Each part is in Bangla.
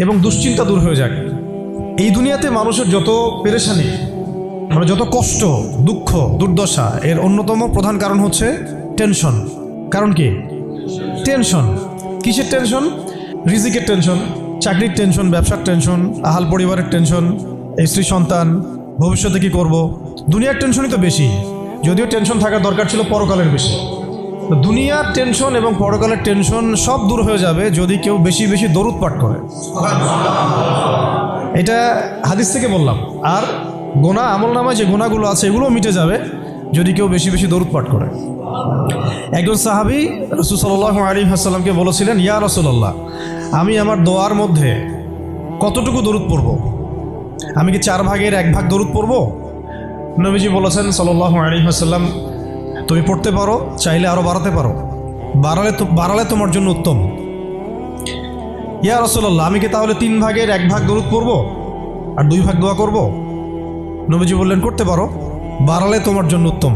এবং দুশ্চিন্তা দূর হয়ে যাক। এই দুনিয়াতে মানুষের যত পেরেশানি, মানে যত কষ্ট, দুঃখ, দুর্দশা, এর অন্যতম প্রধান কারণ হচ্ছে টেনশন। কারণ কি? টেনশন। কিসের টেনশন? রিজিকের টেনশন, চাকরির টেনশন, ব্যবসার টেনশন, আহাল পরিবারের টেনশন, স্ত্রী সন্তান, ভবিষ্যতে কি করব। দুনিয়ার টেনশনই তো বেশি, যদিও টেনশন থাকার দরকার ছিল পরকালের বেশি। দুনিয়ার টেনশন এবং পরকালের টেনশন সব দূর হয়ে যাবে যদি কেউ বেশি বেশি দরুদ পাঠ করে। এটা হাদিস থেকে বললাম। আর গোনা, আমল নামায় যে গোনাগুলো আছে এগুলোও মিটে যাবে যদি কেউ বেশি বেশি দরুদ পাঠ করে। একজন সাহাবী রাসূল সাল্লাল্লাহু আলাইহি ওয়াসাল্লামকে বলেছিলেন, ইয়া রাসূলুল্লাহ, আমি আমার দোয়ার মধ্যে কতটুকু দরুদ পড়ব? আমি কি 4 ভাগের 1 ভাগ দরুদ পড়ব? নবীজি বলেছেন সাল্লাল্লাহু আলাইহি ওয়াসাল্লাম, তুমি পড়তে পারো, চাইলে আরও বাড়াতে পারো, বাড়ালে তোমার জন্য উত্তম। ইয়া রাসূলুল্লাহ, আমি কি তাহলে 3 ভাগের 1 ভাগ দরুদ পড়ব আর 2 ভাগ দোয়া করব? নবীজি বললেন, করতে পারো, বাড়ালে তোমার জন্য উত্তম।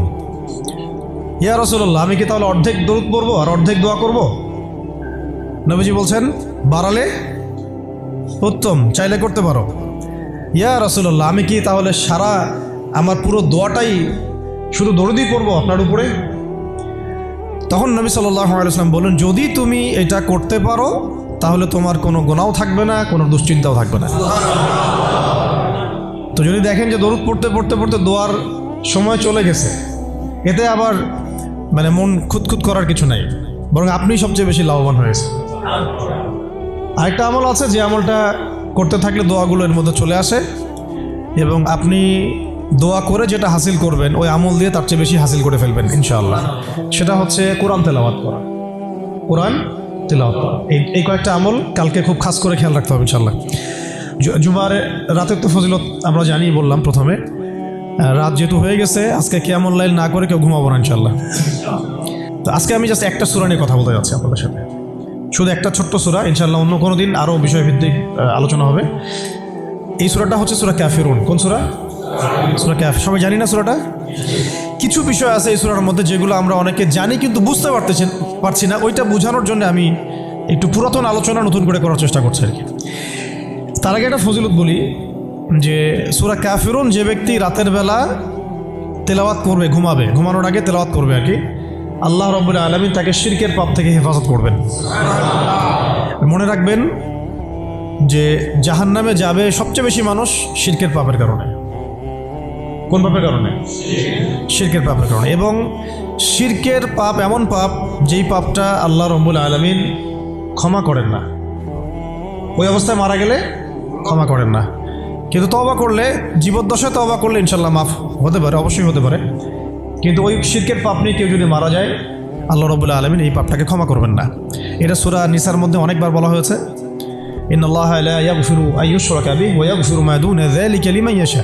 ইয়া রাসূলুল্লাহ, আমি কি তাহলে অর্ধেক দরুদ পড়ব আর অর্ধেক দোয়া করব? নবীজি বলছেন, বাড়ালে উত্তম, চাইলে করতে পারো। ইয়া রাসূলুল্লাহ, আমি কি তাহলে সারা আমার পুরো দোয়াটাই শুধু দরুদই পড়ব আপনার উপরে? তখন নবী সাল্লাল্লাহু আলাইহি ওয়াসাল্লাম বললেন, যদি তুমি এটা করতে পারো তাহলে তোমার কোনো গুনাহও থাকবে না, কোনো দুশ্চিন্তাও থাকবে না। তো যদি দেখেন যে দরুদ পড়তে পড়তে পড়তে দোয়ার সময় চলে গেছে, এতে আবার মানে মন খুঁতখুত করার কিছু নাই, বরং আপনি সবচেয়ে বেশি লাভবান হয়েছে। আরেকটা আমল আছে যে আমলটা করতে থাকলে দোয়াগুলো এর মধ্যে চলে আসে এবং আপনি দোয়া করে যেটা হাসিল করবেন ওই আমল দিয়ে তার চেয়ে বেশি হাসিল করে ফেলবেন ইনশাআল্লাহ। সেটা হচ্ছে কোরআন তেলাওয়াত করা। কোরআন তেলাওয়াত করা, এই কয়েকটা আমল কালকে খুব খাস করে খেয়াল রাখতে হবে ইনশাআল্লাহ। জুমার রাতের তো ফজিলত আমরা জানি, বললাম প্রথমে। রাত যেহেতু হয়ে গেছে, আজকে কিয়ামুল লাইল না করে কেউ ঘুমাবো না ইনশাআল্লাহ। তো আজকে আমি জাস্ট একটা সূরা নিয়ে কথা বলতে যাচ্ছি আপনাদের সাথে, শুধু একটা ছোট্ট সূরা। ইনশাআল্লাহ অন্য কোনো দিন আরও বিষয়ভিত্তিক আলোচনা হবে। এই সূরাটা হচ্ছে সূরা কাফিরুন। কোন সূরা? সূরা কাফ। সবাই জানি না সূরাটা? কিছু বিষয় আছে এই সূরার মধ্যে যেগুলো আমরা অনেকে জানি কিন্তু বুঝতে পারছি না। ওইটা বোঝানোর জন্য আমি একটু পুরাতন আলোচনা নতুন করে করার চেষ্টা করছি আর কি। তার আগে একটা ফজিলত বলি যে সূরা কাফিরুন যে ব্যক্তি রাতের বেলা তেলাওয়াত করবে, ঘুমানোর আগে তেলাওয়াত করবে আর কি, আল্লাহ রাব্বুল আলামিন তাকে শিরকের পাপ থেকে হেফাজত করবেন। মনে রাখবেন যে জাহান্নামে যাবে সবচেয়ে বেশি মানুষ শিরকের পাপের কারণে। কোন পাপের কারণে? শিরকের পাপের কারণে। এবং শিরকের পাপ এমন পাপ যেই পাপটা আল্লাহ রাব্বুল আলামিন ক্ষমা করেন না, ওই অবস্থায় মারা গেলে ক্ষমা করেন না। কিন্তু তওবা করলে, জীবদ্দশায় তওবা করলে ইনশাল্লাহ মাফ হতে পারে, অবশ্যই হতে পারে। কিন্তু ওই শিরকের পাপ নিয়ে কেউ যদি মারা যায়, আল্লাহ রাব্বুল আলামিন এই পাপটাকে ক্ষমা করবেন না। এটা সূরা নিসার মধ্যে অনেকবার বলা হয়েছে, ইন্নাল্লাহা লা ইয়াগফিরু আন ইউশরাকা বিহি ওয়া ইয়াগফিরু মা দুনা যালিকা লিমান ইয়াশা।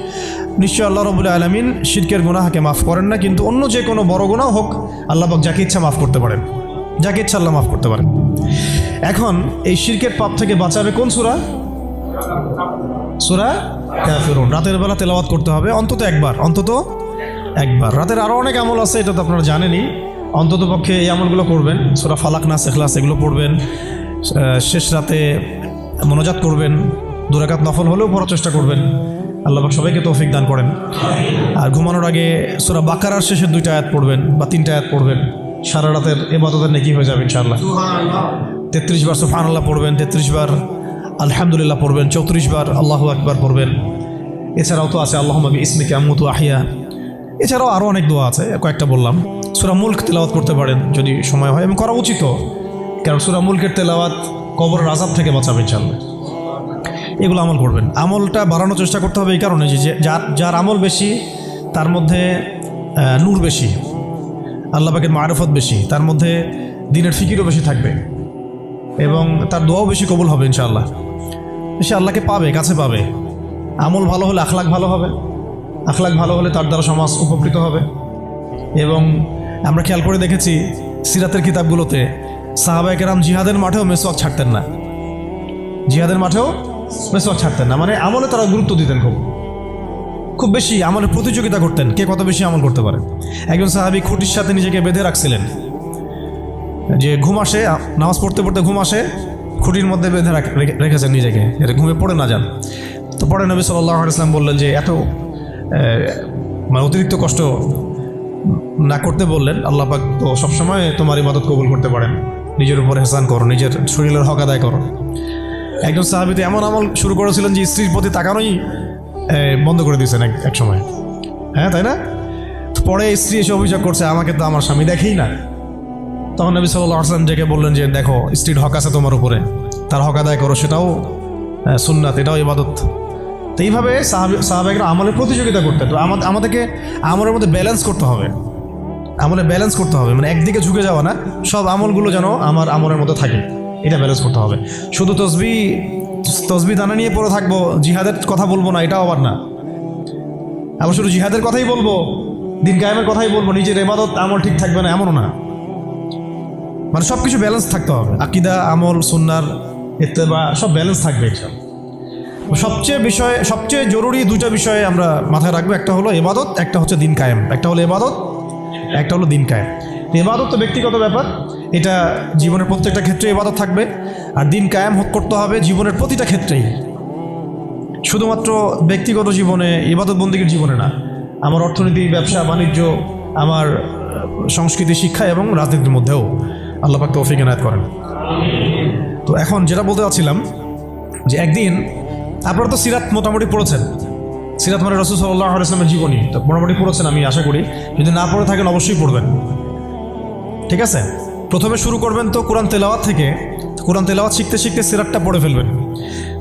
নিশ্চয় আল্লাহ রাব্বুল আলামিন শিরকের গুনাহকে মাফ করেন না, কিন্তু অন্য যে কোনো বড় গুনাহ হোক আল্লাহ পাক যাকে ইচ্ছা মাফ করতে পারেন, যাকে ইচ্ছা আল্লাহ মাফ করতে পারেন। এখন এই শিরকের পাপ থেকে বাঁচাবে কোন সূরা? সূরা কাফিরুন। রাতের বেলা তেলাওয়াত করতে হবে অন্তত একবার। রাতের আরও অনেক আমল আছে, এটা তো আপনারা জানেনই। অন্তত পক্ষে এই আমলগুলো করবেন। সূরা ফালাক, নাস, ইখলাস এগুলো পড়বেন। শেষ রাতে মোনাজাত করবেন, 2 রাকাত নফল হলেও পড়ার চেষ্টা করবেন। আল্লাহ পাক সবাইকে তৌফিক দান করেন। আর ঘুমানোর আগে সূরা বাকারার শেষের 2টা আয়াত পড়বেন বা 3টা আয়াত পড়বেন। সারা রাতের ইবাদতের নেকি হয়ে যাবে ইনশাআল্লাহ। 33 বার সুবহানাল্লাহ পড়বেন, 33 বার আলহামদুলিল্লাহ পড়বেন, 34 বার আল্লাহু আকবার পড়বেন। এছাড়াও তো আছে আল্লাহুম্মা বিইসমিকা আমুতু আহইয়া। এছাড়াও আরও অনেক দোয়া আছে, কয়েকটা বললাম। সূরা মুলক তেলাওয়াত করতে পারেন যদি সময় হয়, এবং করা উচিত, কারণ সূরা মুলকের তেলাওয়াত কবরের আযাব থেকে বাঁচাবে ইনশাআল্লাহ। এগুলো আমল করবেন। আমলটা বাড়ানোর চেষ্টা করতে হবে এই কারণে যে যার আমল বেশি তার মধ্যে নূর বেশি, আল্লাহ পাকের মারিফত বেশি, তার মধ্যে দ্বীনের ফিকিরও বেশি থাকবে এবং তার দোয়াও বেশি কবুল হবে ইনশাআল্লাহ। সে আল্লাহকে পাবে, কাছে পাবে। আমল ভালো হলে আখলাক ভালো হবে, আখলাক ভালো হলে তার দ্বারা সমাজ উপকৃত হবে। এবং আমরা খেয়াল করে দেখেছি সিরাতের কিতাবগুলোতে সাহাবায়ে কেরাম জিহাদের মাঠেও মেসওয়াক ছাড়তেন না, মানে আমলে তারা গুরুত্ব দিতেন, খুব বেশি আমলের প্রতিযোগিতা করতেন, কে কত বেশি আমল করতে পারে। একজন সাহাবী খুঁটির সাথে নিজেকে বেঁধে রাখছিলেন যে ঘুম আসে, নামাজ পড়তে পড়তে ঘুম আসে, খুঁটির মধ্যে বেঁধে রেখেছেন নিজেকে, এটা ঘুমে পড়ে না যান। তো পরে নবী সাল্লাল্লাহু আলাইহি ওয়াসাল্লাম বললেন যে এত মানে অতিরিক্ত কষ্ট না করতে বললেন। আল্লাহ পাক তো সবসময় তোমার ইবাদত কবুল করতে পারেন, নিজের উপর এহসান করো, নিজের শরীরের হক আদায় করো। একজন সাহাবী তো এমন আমল শুরু করেছিলেন যে স্ত্রীর প্রতি তাকানোই বন্ধ করে দিয়েছেন এক সময়, হ্যাঁ তাই না? পরে স্ত্রী এসে অভিযোগ করছে আমাকে তো আমার স্বামী দেখেই না। তখন নবী সাল্লাল্লাহু আলাইহি ওয়াসাল্লাম ডেকে বললেন যে দেখো, স্ত্রীর হক আছে তোমার উপরে, তার হক আদায় করো, সেটাও সুন্নাত, এটাও ইবাদত। তো এইভাবে সাহাবায়েরা আমলের প্রতিযোগিতা করতে। তো আমাদেরকে আমলের মধ্যে ব্যালেন্স করতে হবে, আমলে ব্যালেন্স করতে হবে, মানে একদিকে ঝুঁকে যাওয়া না, সব আমলগুলো যেন আমার আমলের মধ্যে থাকে, এটা ব্যালেন্স করতে হবে। শুধু তসবি দানা নিয়ে পড়ে থাকবো, জিহাদের কথা বলবো না, এটাও আবার না। আবার শুধু জিহাদের কথাই বলবো, দিন কায়েমের কথাই বলবো, নিজের ইবাদত আমল ঠিক থাকবে না, এমনও না। মানে সব কিছু ব্যালেন্স থাকতে হবে, আকীদা, আমল, সুন্নাহর ইত্তেবা সব ব্যালেন্স থাকবে। সবচেয়ে জরুরি দুটো বিষয়ে আমরা মাথায় রাখবো, একটা হলো ইবাদত, একটা হচ্ছে দিন কায়েম। একটা হলো ইবাদত, একটা হলো দিন কায়েম। ইবাদত তো ব্যক্তিগত ব্যাপার, এটা জীবনের প্রত্যেকটা ক্ষেত্রে ইবাদত থাকবে, আর দিন কায়েম করতে হবে জীবনের প্রতিটা ক্ষেত্রেই, শুধুমাত্র ব্যক্তিগত জীবনে, ইবাদত বন্দেগীর জীবনে না, আমার অর্থনীতি, ব্যবসা বাণিজ্য, আমার সংস্কৃতি, শিক্ষা এবং রাজনীতির মধ্যেও। আল্লাহ পাক তৌফিক এনায়েত করেন। তো এখন যেটা বলতে চাচ্ছিলাম যে একদিন আপনারা তো সিরাত মোটামুটি পড়েছেন, সিরাত মানে রাসূল সাল্লাল্লাহু আলাইহি ওয়াসাল্লামের জীবনী তো মোটামুটি পড়েছেন আমি আশা করি। যদি না পড়ে থাকেন অবশ্যই পড়বেন, ঠিক আছে? প্রথমে শুরু করবেন তো কোরআন তেলাওয়াত থেকে। কোরআন তেলাওয়াত শিখতে শিখতে সিরাতটা পড়ে ফেলবেন।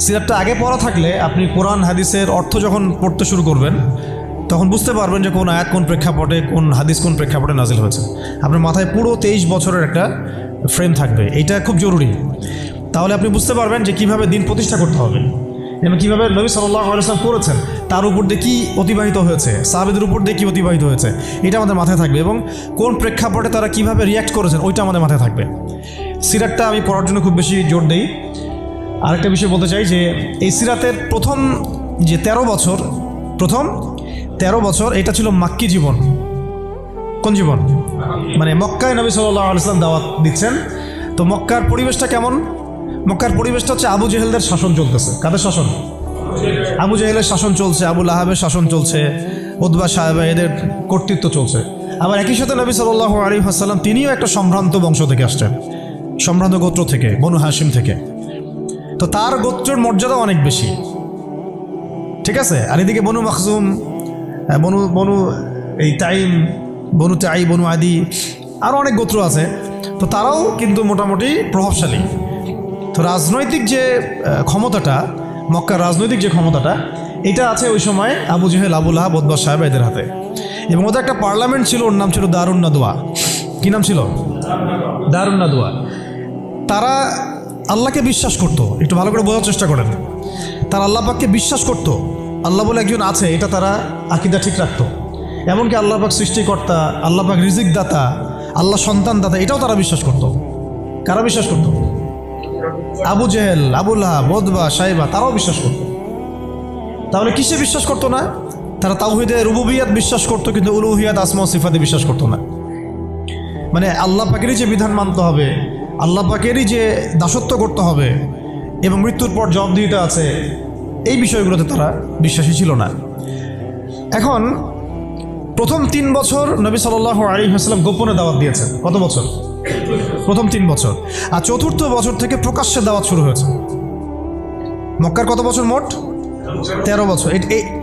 সিরাতটা আগে পড়া থাকলে আপনি কোরআন হাদিসের অর্থ যখন পড়তে শুরু করবেন তখন বুঝতে পারবেন যে কোন আয়াত কোন প্রেক্ষাপটে, কোন হাদিস কোন প্রেক্ষাপটে নাজিল হয়েছে। আপনার মাথায় পুরো 23 বছরের একটা ফ্রেম থাকবে, এইটা খুব জরুরি। তাহলে আপনি বুঝতে পারবেন যে কীভাবে দিন প্রতিষ্ঠা করতে হবে এবং কীভাবে নবী সাল্লাল্লাহু আলাইহি ওয়াসাল্লাম করেছেন, তার উপর দিয়ে কী অতিবাহিত হয়েছে, সাহাবীদের উপর দিয়ে কী অতিবাহিত হয়েছে, এটা আমাদের মাথায় থাকবে। এবং কোন প্রেক্ষাপটে তারা কীভাবে রিয়্যাক্ট করেছেন ওইটা আমাদের মাথায় থাকবে। সিরাতটা আমি পড়ার জন্য খুব বেশি জোর দিই। আরেকটা বিষয় বলতে চাই যে এই সিরাতের প্রথম যে 13 বছর এটা ছিল মাক্কি জীবন। কোন জীবন? মানে মক্কায় নবী সাল্লাল্লাহু আলাইহি ওয়াসাল্লাম দাওয়াত দিচ্ছেন। তো মক্কার পরিবেশটা কেমন? মক্কার পরিবেশটা হচ্ছে আবু জেহেলদের শাসন চলতেছে। কাদের শাসন? আবু জেহেলের শাসন চলছে, আবু লাহাবের শাসন চলছে, উতবা সাহেবা এদের কর্তৃত্ব চলছে। আবার একই সাথে নবী সাল্লাল্লাহু আলাইহি ওয়াসাল্লাম তিনিও একটা সম্ভ্রান্ত বংশ থেকে আসছেন, সম্ভ্রান্ত গোত্র থেকে, বনু হাশিম থেকে। তো তার গোত্রের মর্যাদা অনেক বেশি, ঠিক আছে? আর এদিকে বনু মাখজুম, বনু এই তাইম, বনু তাই, বনু আদি, আরও অনেক গোত্র আছে। তো তারাও কিন্তু মোটামুটি প্রভাবশালী। তো রাজনৈতিক যে ক্ষমতাটা, মক্কার রাজনৈতিক যে ক্ষমতাটা, এটা আছে ওই সময় Abu Jahl, Abu Lahab, Utba সাহেবা এদের হাতে। এবং ওদের একটা পার্লামেন্ট ছিল, ওর নাম ছিল দারুন নাদওয়া। কী নাম ছিল? দারুন নাদওয়া। তারা আল্লাহকে বিশ্বাস করতো, একটু ভালো করে বোঝার চেষ্টা করেন। তারা আল্লাহ পাককে বিশ্বাস করতো, আল্লাহ বলে একজন আছে, এটা তারা আকীদা ঠিক রাখতো। এমনকি আল্লাহ পাক সৃষ্টিকর্তা, আল্লাহ পাক রিজিক দাতা, আল্লাহ সন্তান দাতা, এটাও তারা বিশ্বাস করতো। কারা বিশ্বাস করতো? Abu Jahl, Abu Lahab, Utba সাহেবা, তারাও বিশ্বাস করতো। তাহলে কিসে বিশ্বাস করতো না? তারা তাওহীদে রুবুবিয়াত বিশ্বাস করতো, কিন্তু উলুহিয়াত, আসমা ও সিফাতে বিশ্বাস করতো না। মানে আল্লাহ পাকেরই যে বিধান মানতে হবে, আল্লাহ পাকেরই যে দাসত্ব করতে হবে এবং মৃত্যুর পর জবাবদিহিতা আছে, এই বিষয়গুলোতে তারা বিশ্বাসী ছিল না। এখন প্রথম 3 বছর নবী সাল্লাল্লাহু আলাইহি ওয়াসাল্লাম গোপনে দাওয়াত দিয়েছেন। কত বছর? প্রথম 3 বছর। আর চতুর্থ বছর থেকে প্রকাশ্যে দাওয়াত শুরু হয়েছে। মক্কার কত বছর মোট? 13 বছর।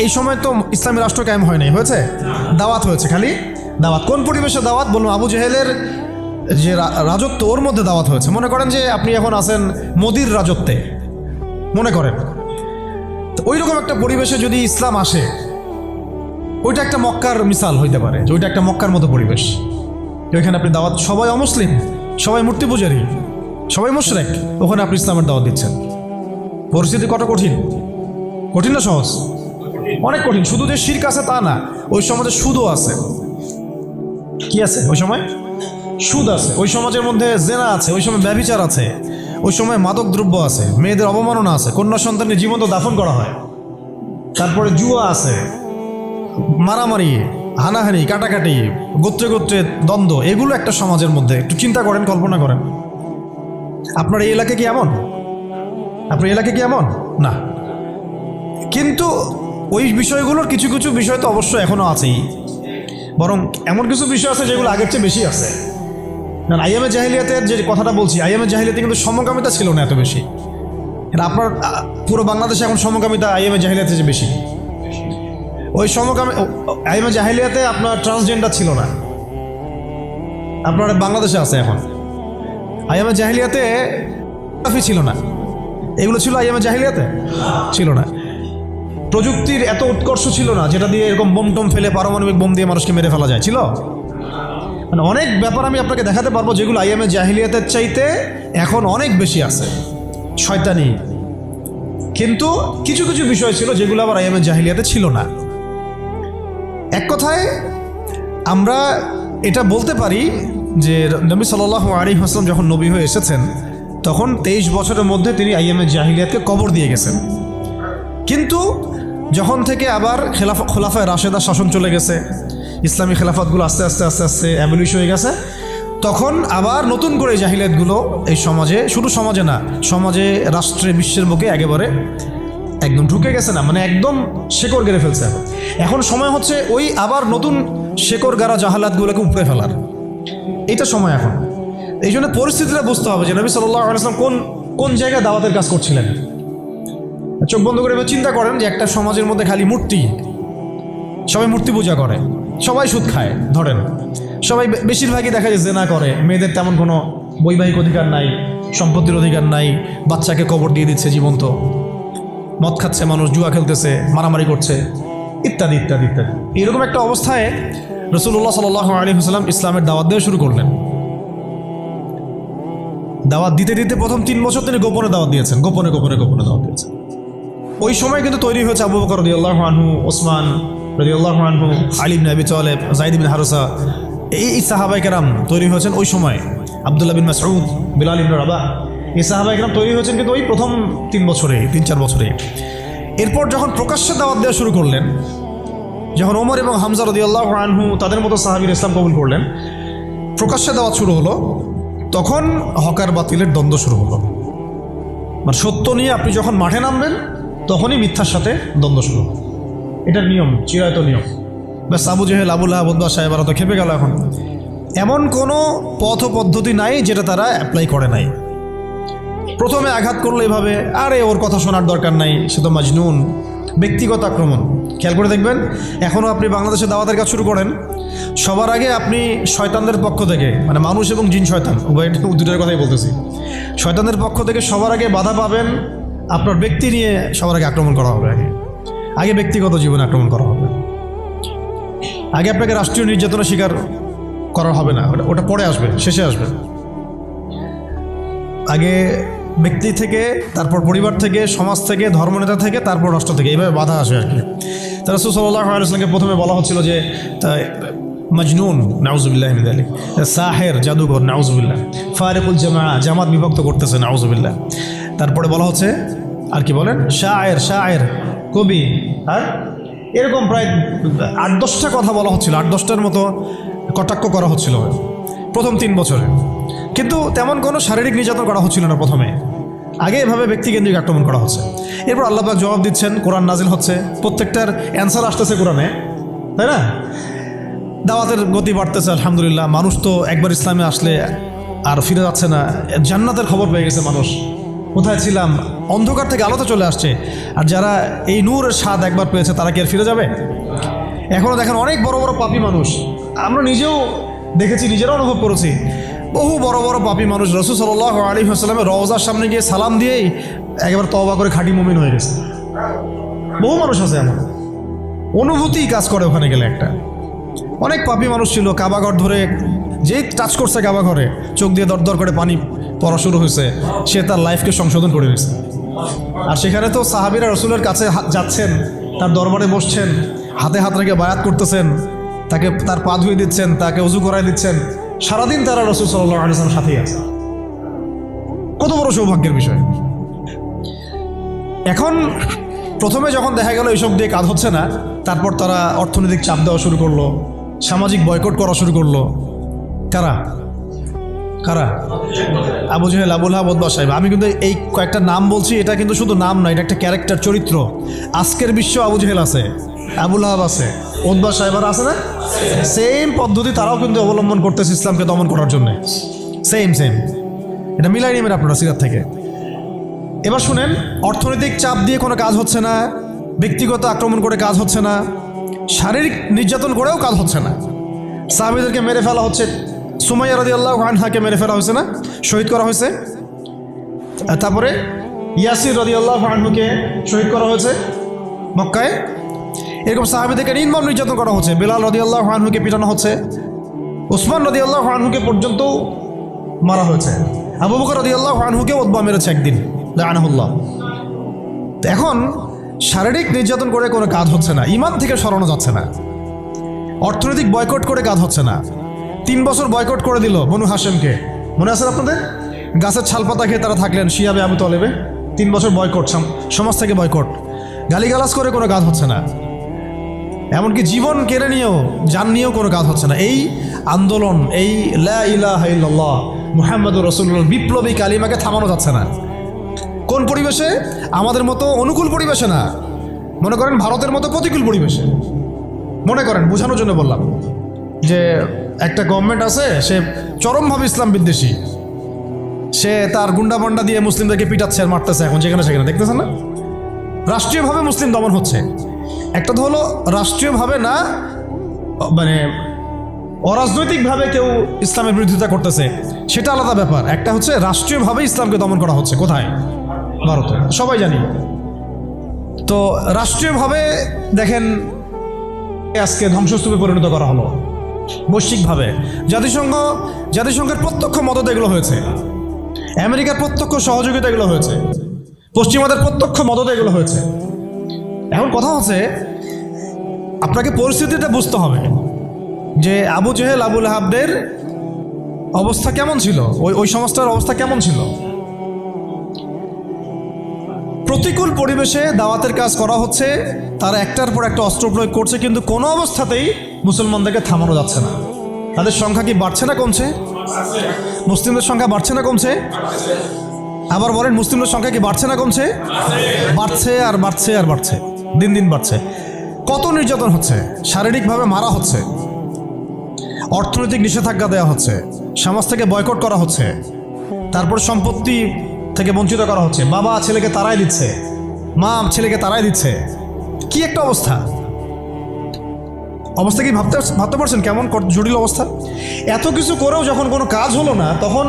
এই সময় তো ইসলামী রাষ্ট্র কায়েম হয় নাই, হয়েছে? দাওয়াত হয়েছে, খালি দাওয়াত। কোন পরিবেশে দাওয়াত? বলুন, আবু জেহেলের যে রাজত্ব, ওর মধ্যে দাওয়াত হয়েছে। মনে করেন যে আপনি এখন আছেন মোদির রাজত্বে, মনে করেন। তো ওই রকম একটা পরিবেশে যদি ইসলাম আসে, ওইটা একটা মক্কার মিসাল হইতে পারে, যে ওইটা একটা মক্কার মতো পরিবেশ। ওইখানে আপনি দাওয়াত, সবাই অমুসলিম, সবাই মূর্তি পূজারী, সবাই মুশরিক, ওখানে আপনি ইসলামের দাওয়াত দিচ্ছেন। পরিস্থিতি কত কঠিন! কঠিন না সহজ? অনেক কঠিন। শুধু যে শিরক আছে তা না, ওই সমাজে সুদও আছে। কি আছে ওই সময়? সুদ আছে। ওই সমাজের মধ্যে জেনা আছে, ওই সময় ব্যভিচার আছে, ওই সময় মাদক দ্রব্য আছে, মেয়েদের অবমাননা আছে, কন্যা সন্তানকে জীবন্ত দাফন করা হয়, তারপরে জুয়া আছে, মারামারি, হানাহানি, কাটাকাটি, গোত্রে গোত্রে দ্বন্দ্ব, এগুলো একটা সমাজের মধ্যে। একটু চিন্তা করেন, কল্পনা করেন, আপনার এই এলাকায় কি এমন? আপনার এলাকা কি এমন না? কিন্তু ওই বিষয়গুলোর কিছু কিছু বিষয় তো অবশ্যই এখনও আছেই, বরং এমন কিছু বিষয় আছে যেগুলো আগের চেয়ে বেশি আছে। না, আইয়ামে জাহিলিয়াতের যে কথাটা বলছি, আইয়ামে জাহিলিয়াতে কিন্তু সমকামিতা ছিল না এত বেশি। আপনার পুরো বাংলাদেশে এখন সমকামিতা আইয়ামে জাহিলিয়াতে যে বেশি। ওই আইয়ামে জাহিলিয়াতে আপনার ট্রান্সজেন্ডার ছিল না, আপনার বাংলাদেশে আছে এখন। আইয়ামে জাহিলিয়াতে ছিল না, এগুলো ছিল আইয়ামে জাহিলিয়াতে ছিল না। প্রযুক্তির এত উৎকর্ষ ছিল না যেটা দিয়ে এরকম বোম টোম ফেলে পারমাণবিক বোম দিয়ে মানুষকে মেরে ফেলা যায়, ছিল। মানে অনেক ব্যাপার আমি আপনাকে দেখাতে পারবো যেগুলো আইয়ামে জাহিলিয়াতের চাইতে এখন অনেক বেশি আছে শয়তানি। কিন্তু কিছু কিছু বিষয় ছিল যেগুলো আবার আইয়ামে জাহিলিয়াতে ছিল না। এক কথায় আমরা এটা বলতে পারি যে নবী সাল্লাল্লাহু আলাইহি ওয়াসাল্লাম যখন নবী হয়ে এসেছেন তখন 23 বছরের মধ্যে তিনি আইয়ামে জাহিলিয়াতকে কবর দিয়ে গেছেন। কিন্তু যখন থেকে আবার খোলাফায়ে রাশেদা শাসন চলে গেছে, ইসলামী খেলাফতগুলো আস্তে আস্তে আস্তে আস্তে অ্যাবলিশ হয়ে গেছে, তখন আবার নতুন করে জাহিলিয়াতগুলো এই সমাজে, শুধু সমাজে না, সমাজে, রাষ্ট্রে, বিশ্বের বুকে একেবারে একদম ঢুকে গেছে না, মানে একদম শেকড় গেড়ে ফেলছে। এখন সময় হচ্ছে ওই আবার নতুন শেকড় গাড়া জাহালাতগুলোকে উপড়ে ফেলার, এইটা সময় এখন। এই জন্য পরিস্থিতিটা বুঝতে হবে যে নবী সাল্লাল্লাহু আলাইহি ওয়াসাল্লাম কোন জায়গায় দাওয়াতের কাজ করছিলেন। চোখ বন্ধ করে চিন্তা করেন যে একটা সমাজের মধ্যে খালি মূর্তি, সবাই মূর্তি পূজা করে, সবাই সুদ খায়, ধরেন সবাই বেশিরভাগই দেখা যায় জেনা করে, মেয়েদের তেমন কোনো বৈবাহিক অধিকার নাই, সম্পত্তির অধিকার নাই, বাচ্চাকে কবর দিয়ে দিচ্ছে জীবন্ত, মদ খাচ্ছে মানুষ, জুয়া খেলতেছে, মারামারি করছে, ইত্যাদি ইত্যাদি ইত্যাদি। এরকম একটা অবস্থায় রাসূলুল্লাহ সাল্লাল্লাহু আলাইহি ওয়াসাল্লাম ইসলামের দাওয়াত দেওয়া শুরু করলেন। দাওয়াত দিতে দিতে প্রথম 3 বছর তিনি গোপনে দাওয়াত দিয়েছেন, গোপনে গোপনে গোপনে দাওয়াত দিয়েছেন। ওই সময় কিন্তু তৈরি হয়েছে আবু বকর রাদিয়াল্লাহু আনহু, ওসমান রাদিয়াল্লাহু আনহু, আলী ইবনে আবি তালেব, যায়েদ ইবনে হারসা, এই সাহাবায়ে কেরাম তৈরি হয়েছেন ওই সময়। আব্দুল্লাহ বিন মাসউদ, বিলাল ইবনে রাবাহ, এই সাহাবায়ে কেরাম তৈরি হয়েছেন কিন্তু ওই প্রথম 3-4 বছরে। এরপর যখন প্রকাশ্যে দাওয়াত দেওয়া শুরু করলেন, যখন ওমর এবং হামজা রাদিয়াল্লাহু আনহু তাদের মতো সাহাবীর ইসলাম কবুল করলেন, প্রকাশ্যে দাওয়াত শুরু হলো, তখন হকার বাতিলের দ্বন্দ্ব শুরু হলো। মানে সত্য নিয়ে আপনি যখন মাঠে নামবেন তখনই মিথ্যার সাথে দ্বন্দ্ব শুরু। এটার নিয়ম, চিরায়ত নিয়ম। ব্যাস Abu Jahl, Abu Lahab, Utba, সাহেবারা তো খেপে গেল। এখন এমন কোনো পথ পদ্ধতি নাই যেটা তারা অ্যাপ্লাই করে নাই। প্রথমে আঘাত করলো এভাবে, আরে ওর কথা শোনার দরকার নাই, সে তো মাজনুন, ব্যক্তিগত আক্রমণ। খেয়াল করে দেখবেন এখনও আপনি বাংলাদেশে দাওয়াতের কাজ শুরু করেন, সবার আগে আপনি শয়তানদের পক্ষ থেকে, মানে মানুষ এবং জিন শয়তান উভয়, দুটোর কথাই বলতেছি, শয়তানদের পক্ষ থেকে সবার আগে বাধা পাবেন, আপনার ব্যক্তি নিয়ে সবার আগে আক্রমণ করা হবে। আগে ব্যক্তিগত জীবনে আক্রমণ করা হবে, আগে আপনাকে রাষ্ট্রীয় নির্যাতনের শিকার করা হবে না, ওটা পরে আসবে, শেষে আসবে। আগে ব্যক্তি থেকে, তারপর পরিবার থেকে, সমাজ থেকে, ধর্মনেতা থেকে, তারপর রাষ্ট্র থেকে, এইভাবে বাধা আসে আর কি। তা রাসূল সাল্লাল্লাহু আলাইহি ওয়াসাল্লামকে প্রথমে বলা হচ্ছিল যে মজনুন, নাউজুবিল্লাহ মিন যালিক, সাহের, জাদুঘর, নাউজুবিল্লাহ, ফারিকুল জামাত বিভক্ত করতেছে, নাউজুবিল্লাহ। তারপরে বলা হচ্ছে আর কি বলেন, শায়ের, কবি, আর এরকম প্রায় 8-10টা কথা বলা হচ্ছিল, 8-10টার মতো কটাক্ষ করা হচ্ছিল প্রথম 3 বছরে। কিন্তু তেমন কোনো শারীরিক নির্যাতন করা হচ্ছিল না প্রথমে, আগে এভাবে ব্যক্তিকেন্দ্রিক আক্রমণ করা হচ্ছে। এরপর আল্লাহ পাক জবাব দিচ্ছেন, কোরআন নাজিল হচ্ছে, প্রত্যেকটার অ্যান্সার আসতেছে কোরআনে, তাই না? দাওয়াতের গতি বাড়তেছে, আলহামদুলিল্লাহ। মানুষ তো একবার ইসলামে আসলে আর ফিরে যাচ্ছে না, জান্নাতের খবর পেয়ে গেছে মানুষ। কোথায় ছিলাম, অন্ধকার থেকে আলোতে চলে আসছে। আর যারা এই নূরের স্বাদ একবার পেয়েছে তারা কি আর ফিরে যাবে? এখনও দেখেন অনেক বড় বড় পাপী মানুষ, আমরা নিজেও দেখেছি, নিজেরা অনুভব করেছি, বহু বড় বড় পাপী মানুষ রাসূল সাল্লাল্লাহু আলাইহি ওয়াসাল্লামের রওজার সামনে গিয়ে সালাম দিয়েই একেবারে তওবা করে খাঁটি মুমিন হয়ে গেছে। বহু মানুষ আছে এমন, অনুভূতি কাজ করে ওখানে গেলে। একটা অনেক পাপী মানুষ ছিল, কাবাঘর ধরে যেই টাচ করছে কাবাঘরে, চোখ দিয়ে দরদর করে পানি পড়া শুরু হয়েছে, সে তার লাইফকে সংশোধন করে নিয়েছে। আর সেখানে তো সাহাবীরা রাসূলের কাছে যাচ্ছেন, তার দরবারে বসছেন, হাতে হাত রেখে বায়াত করতেছেন, তাকে তার পা ধুয়ে দিচ্ছেন, তাকে ওযু করাই দিচ্ছেন, সারাদিন তারা রাসূল সাল্লাল্লাহু আলাইহি ওয়াসাল্লামের সাথেই আছে। কত বড় সৌভাগ্যের বিষয়। এখন প্রথমে যখন দেখা গেল এইসব দিয়ে কাজ হচ্ছে না, তারপর তারা অর্থনৈতিক চাপ দেওয়া শুরু করলো, সামাজিক বয়কট করা শুরু করলো। কারা? কারা? Abu Jahl, Abu Lahab, Utba, Saiba. আমি কিন্তু এই কয়েকটা নাম বলছি, এটা কিন্তু শুধু নাম না, এটা একটা ক্যারেক্টার, চরিত্র। আজকের বিশ্ব আবু জেহেল আছে, আবু লাহাব আছে, উতবা সাইবার আছে না? সেম পদ্ধতি তারাও কিন্তু অবলম্বন করতেছে ইসলামকে দমন করার জন্য। সেম এটা মিলাই নেবেন আপনারা সিরাত থেকে। এবার শুনেন, অর্থনৈতিক চাপ দিয়ে কোনো কাজ হচ্ছে না, ব্যক্তিগত আক্রমণ করে কাজ হচ্ছে না, শারীরিক নির্যাতন করেও কাজ হচ্ছে না। সাহাবীদেরকে মেরে ফেলা হচ্ছে, সুমাইয়া রাদিয়াল্লাহু আনহাকে মেরে ফেলা হয়েছে না, শহীদ করা হয়েছে। তারপরে ইয়াসির রাদিয়াল্লাহু আনহুকে শহীদ করা হয়েছে মক্কায়। এরকম সাহাবীদেরকে নির্মম নির্যাতন করা হচ্ছে। বেলাল রাদিয়াল্লাহু আনহুকে পিটানো হচ্ছে, উসমান রাদিয়াল্লাহু আনহুকে পর্যন্ত মারা হয়েছে, আবু বকর রাদিয়াল্লাহু আনহুকে উতবা মেরেছে একদিন, লাআনাহুল্লাহ। এখন শারীরিক নির্যাতন করে কোনো কাজ হচ্ছে না, ঈমান থেকে সরানো যাচ্ছে না, অর্থনৈতিক বয়কট করে কাজ হচ্ছে না। 3 বছর বয়কট করে দিল বনু হাশেমকে, মনে আছে আপনাদের? গাছের ছালপাতা খেয়ে তারা থাকলেন শিয়াবে আবু তলেবে। 3 বছর বয়কট, সমাজ থেকে বয়কট, গালিগালাজ করে কোনো কাজ হচ্ছে না, এমনকি জীবন কেড়ে নিয়েও, জান নিয়েও কোনো কাজ হচ্ছে না। এই আন্দোলন, এই লা ইলাহা ইল্লাল্লাহ মুহাম্মাদুর রাসূলুল্লাহ বিপ্লবী কালিমাকে থামানো যাচ্ছে না। কোন পরিবেশে? আমাদের মতো অনুকূল পরিবেশে না, মনে করেন ভারতের মতো প্রতিকূল পরিবেশে। মনে করেন, বোঝানোর জন্য বললাম যে একটা গভর্নমেন্ট আছে, সে চরমভাবে ইসলাম বিদ্বেষী, সে তার গুন্ডাবন্ডা দিয়ে মুসলিমদেরকে পিটাচ্ছে আর মারতেছে এখন যেখানে সেখানে, দেখতেছেন না? রাষ্ট্রীয়ভাবে মুসলিম দমন হচ্ছে। একটা তো হলো রাষ্ট্রীয়ভাবে না, মানে অরাজনৈতিকভাবে কেউ ইসলামের বিরোধিতা করতেছে, সেটা আলাদা ব্যাপার। একটা হচ্ছে রাষ্ট্রীয়ভাবে ইসলামকে দমন করা হচ্ছে। কোথায়? ভারতে, সবাই জানি। তো রাষ্ট্রীয়ভাবে দেখেন আজকে ধ্বংসস্তূপে পরিণত করা হলো, বৈশ্বিকভাবে। জাতিসংঘের প্রত্যক্ষ মদত এগুলো হয়েছে, আমেরিকার প্রত্যক্ষ সহযোগিতা এগুলো হয়েছে, পশ্চিমাদের প্রত্যক্ষ মদত এগুলো হয়েছে। এখন কথা হচ্ছে, আপনাকে পরিস্থিতিটা বুঝতে হবে যে আবু জেহেল, আবু লাহাবদের অবস্থা কেমন ছিল, ওই সমাজটার অবস্থা কেমন ছিল। প্রতিকূল পরিবেশে দাওয়াতের কাজ করা হচ্ছে, তারা একটার পর একটা অস্ত্র প্রয়োগ করছে, কিন্তু কোনো অবস্থাতেই মুসলমানদেরকে থামানো যাচ্ছে না। তাদের সংখ্যা কি বাড়ছে না কমছে? মুসলিমদের সংখ্যা বাড়ছে না কমছে? আবার বলেন, মুসলিমদের সংখ্যা কি বাড়ছে না কমছে? বাড়ছে আর বাড়ছে আর বাড়ছে, দিন দিন বাড়ছে। কত নির্যাতন হচ্ছে, শারীরিকভাবে মারা হচ্ছে, অর্থনৈতিক নিষেধাজ্ঞা দেওয়া হচ্ছে, সমাজ থেকে বয়কট করা হচ্ছে, তারপর সম্পত্তি থেকে বঞ্চিত করা হচ্ছে, বাবা ছেলেকে তাড়াই দিচ্ছে, মা ছেলেকে তাড়াই দিচ্ছে। কি একটা অবস্থা! অবস্থা কি ভাবতে পারছেন কেমন জটিল অবস্থা? এত কিছু করেও যখন কোনো কাজ হলো না, তখন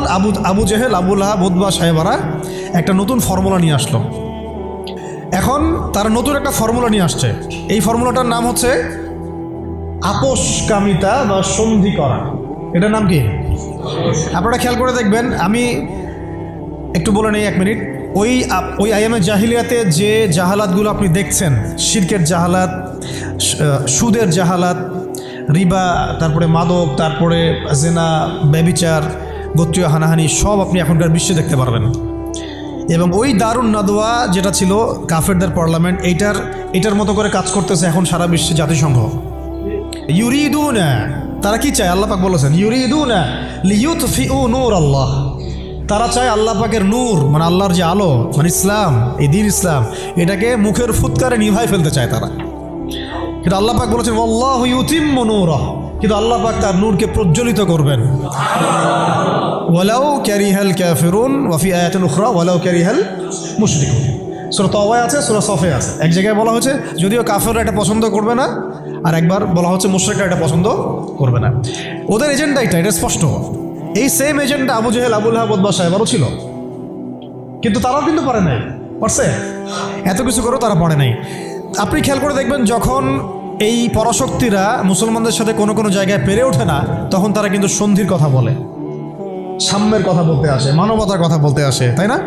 Abu Jahl, Abu Lahab, Utba সাহেবারা একটা নতুন ফর্মুলা নিয়ে আসলো। এখন তারা নতুন একটা ফর্মুলা নিয়ে আসছে। এই ফর্মুলাটার নাম হচ্ছে আপোষকামিতা বা সন্ধি করা। এটার নাম কি? আপনারা খেয়াল করে দেখবেন, আমি একটু বলে নেই 1 মিনিট। ওই আইয়ামে জাহিলিয়াতে যে জাহালাতগুলো আপনি দেখছেন, শিরকের জাহালাত, সুদের জাহালাত, রিবা, তারপরে মাদক, তারপরে জেনা, ব্যভিচার, গোত্রীয় হানাহানি, সব আপনি এখনকার বিশ্বে দেখতে পারবেন। এবং ওই দারুন নাদওয়া যেটা ছিল কাফেরদের পার্লামেন্ট, এইটার মতো করে কাজ করতেছে এখন সারা বিশ্বে জাতিসংঘ। ইউরিদুনা, তারা কি চায়? আল্লাহ পাক বলেছেন ইউরিদুনা লিইউতফিউ নূর আল্লাহ। তারা চায় আল্লাহ পাকের নূর, মানে আল্লাহর যে আলো, মানে ইসলাম, এই দ্বীন ইসলাম, এটাকে মুখের ফুৎকারে নিভাই ফেলতে চায় তারা। কিন্তু আল্লাহ পাক বলেছেন আল্লাহু ইউতিম্মু নূরাহ, কিন্তু আল্লাহ পাক তার নূরকে প্রজ্বলিত করবেন। ওয়ালাউ কারিহাল কাফিরুন ওয়া ফি আয়াতিন উখরা ওয়ালাউ কারিহাল মুশরিকুন। সূরা তাওবায় আছে, সূরা সফে আছে। এক জায়গায় বলা হচ্ছে যদিও কাফেররা এটা পছন্দ করবে না, আর একবার বলা হচ্ছে মুশরিকরা এটা পছন্দ করবে না। ওদের এজেন্ডা এটা স্পষ্ট। এই same agenda Abu Jahl, Abu Lahab, Utba সাহেবারও ছিল, কিন্তু তারাও কিন্তু পারে নাই। পারছে? এত কিছু করেও তারা পারে নাই। আপনি খেয়াল করে দেখবেন, যখন এই পরাশক্তিরা মুসলমানদের সাথে কোনো কোনো জায়গায় পেরে ওঠে না, তখন তারা কিন্তু সন্ধির কথা বলে, সাম্যের কথা বলতে আসে, মানবতার কথা বলতে আসে, তাই না?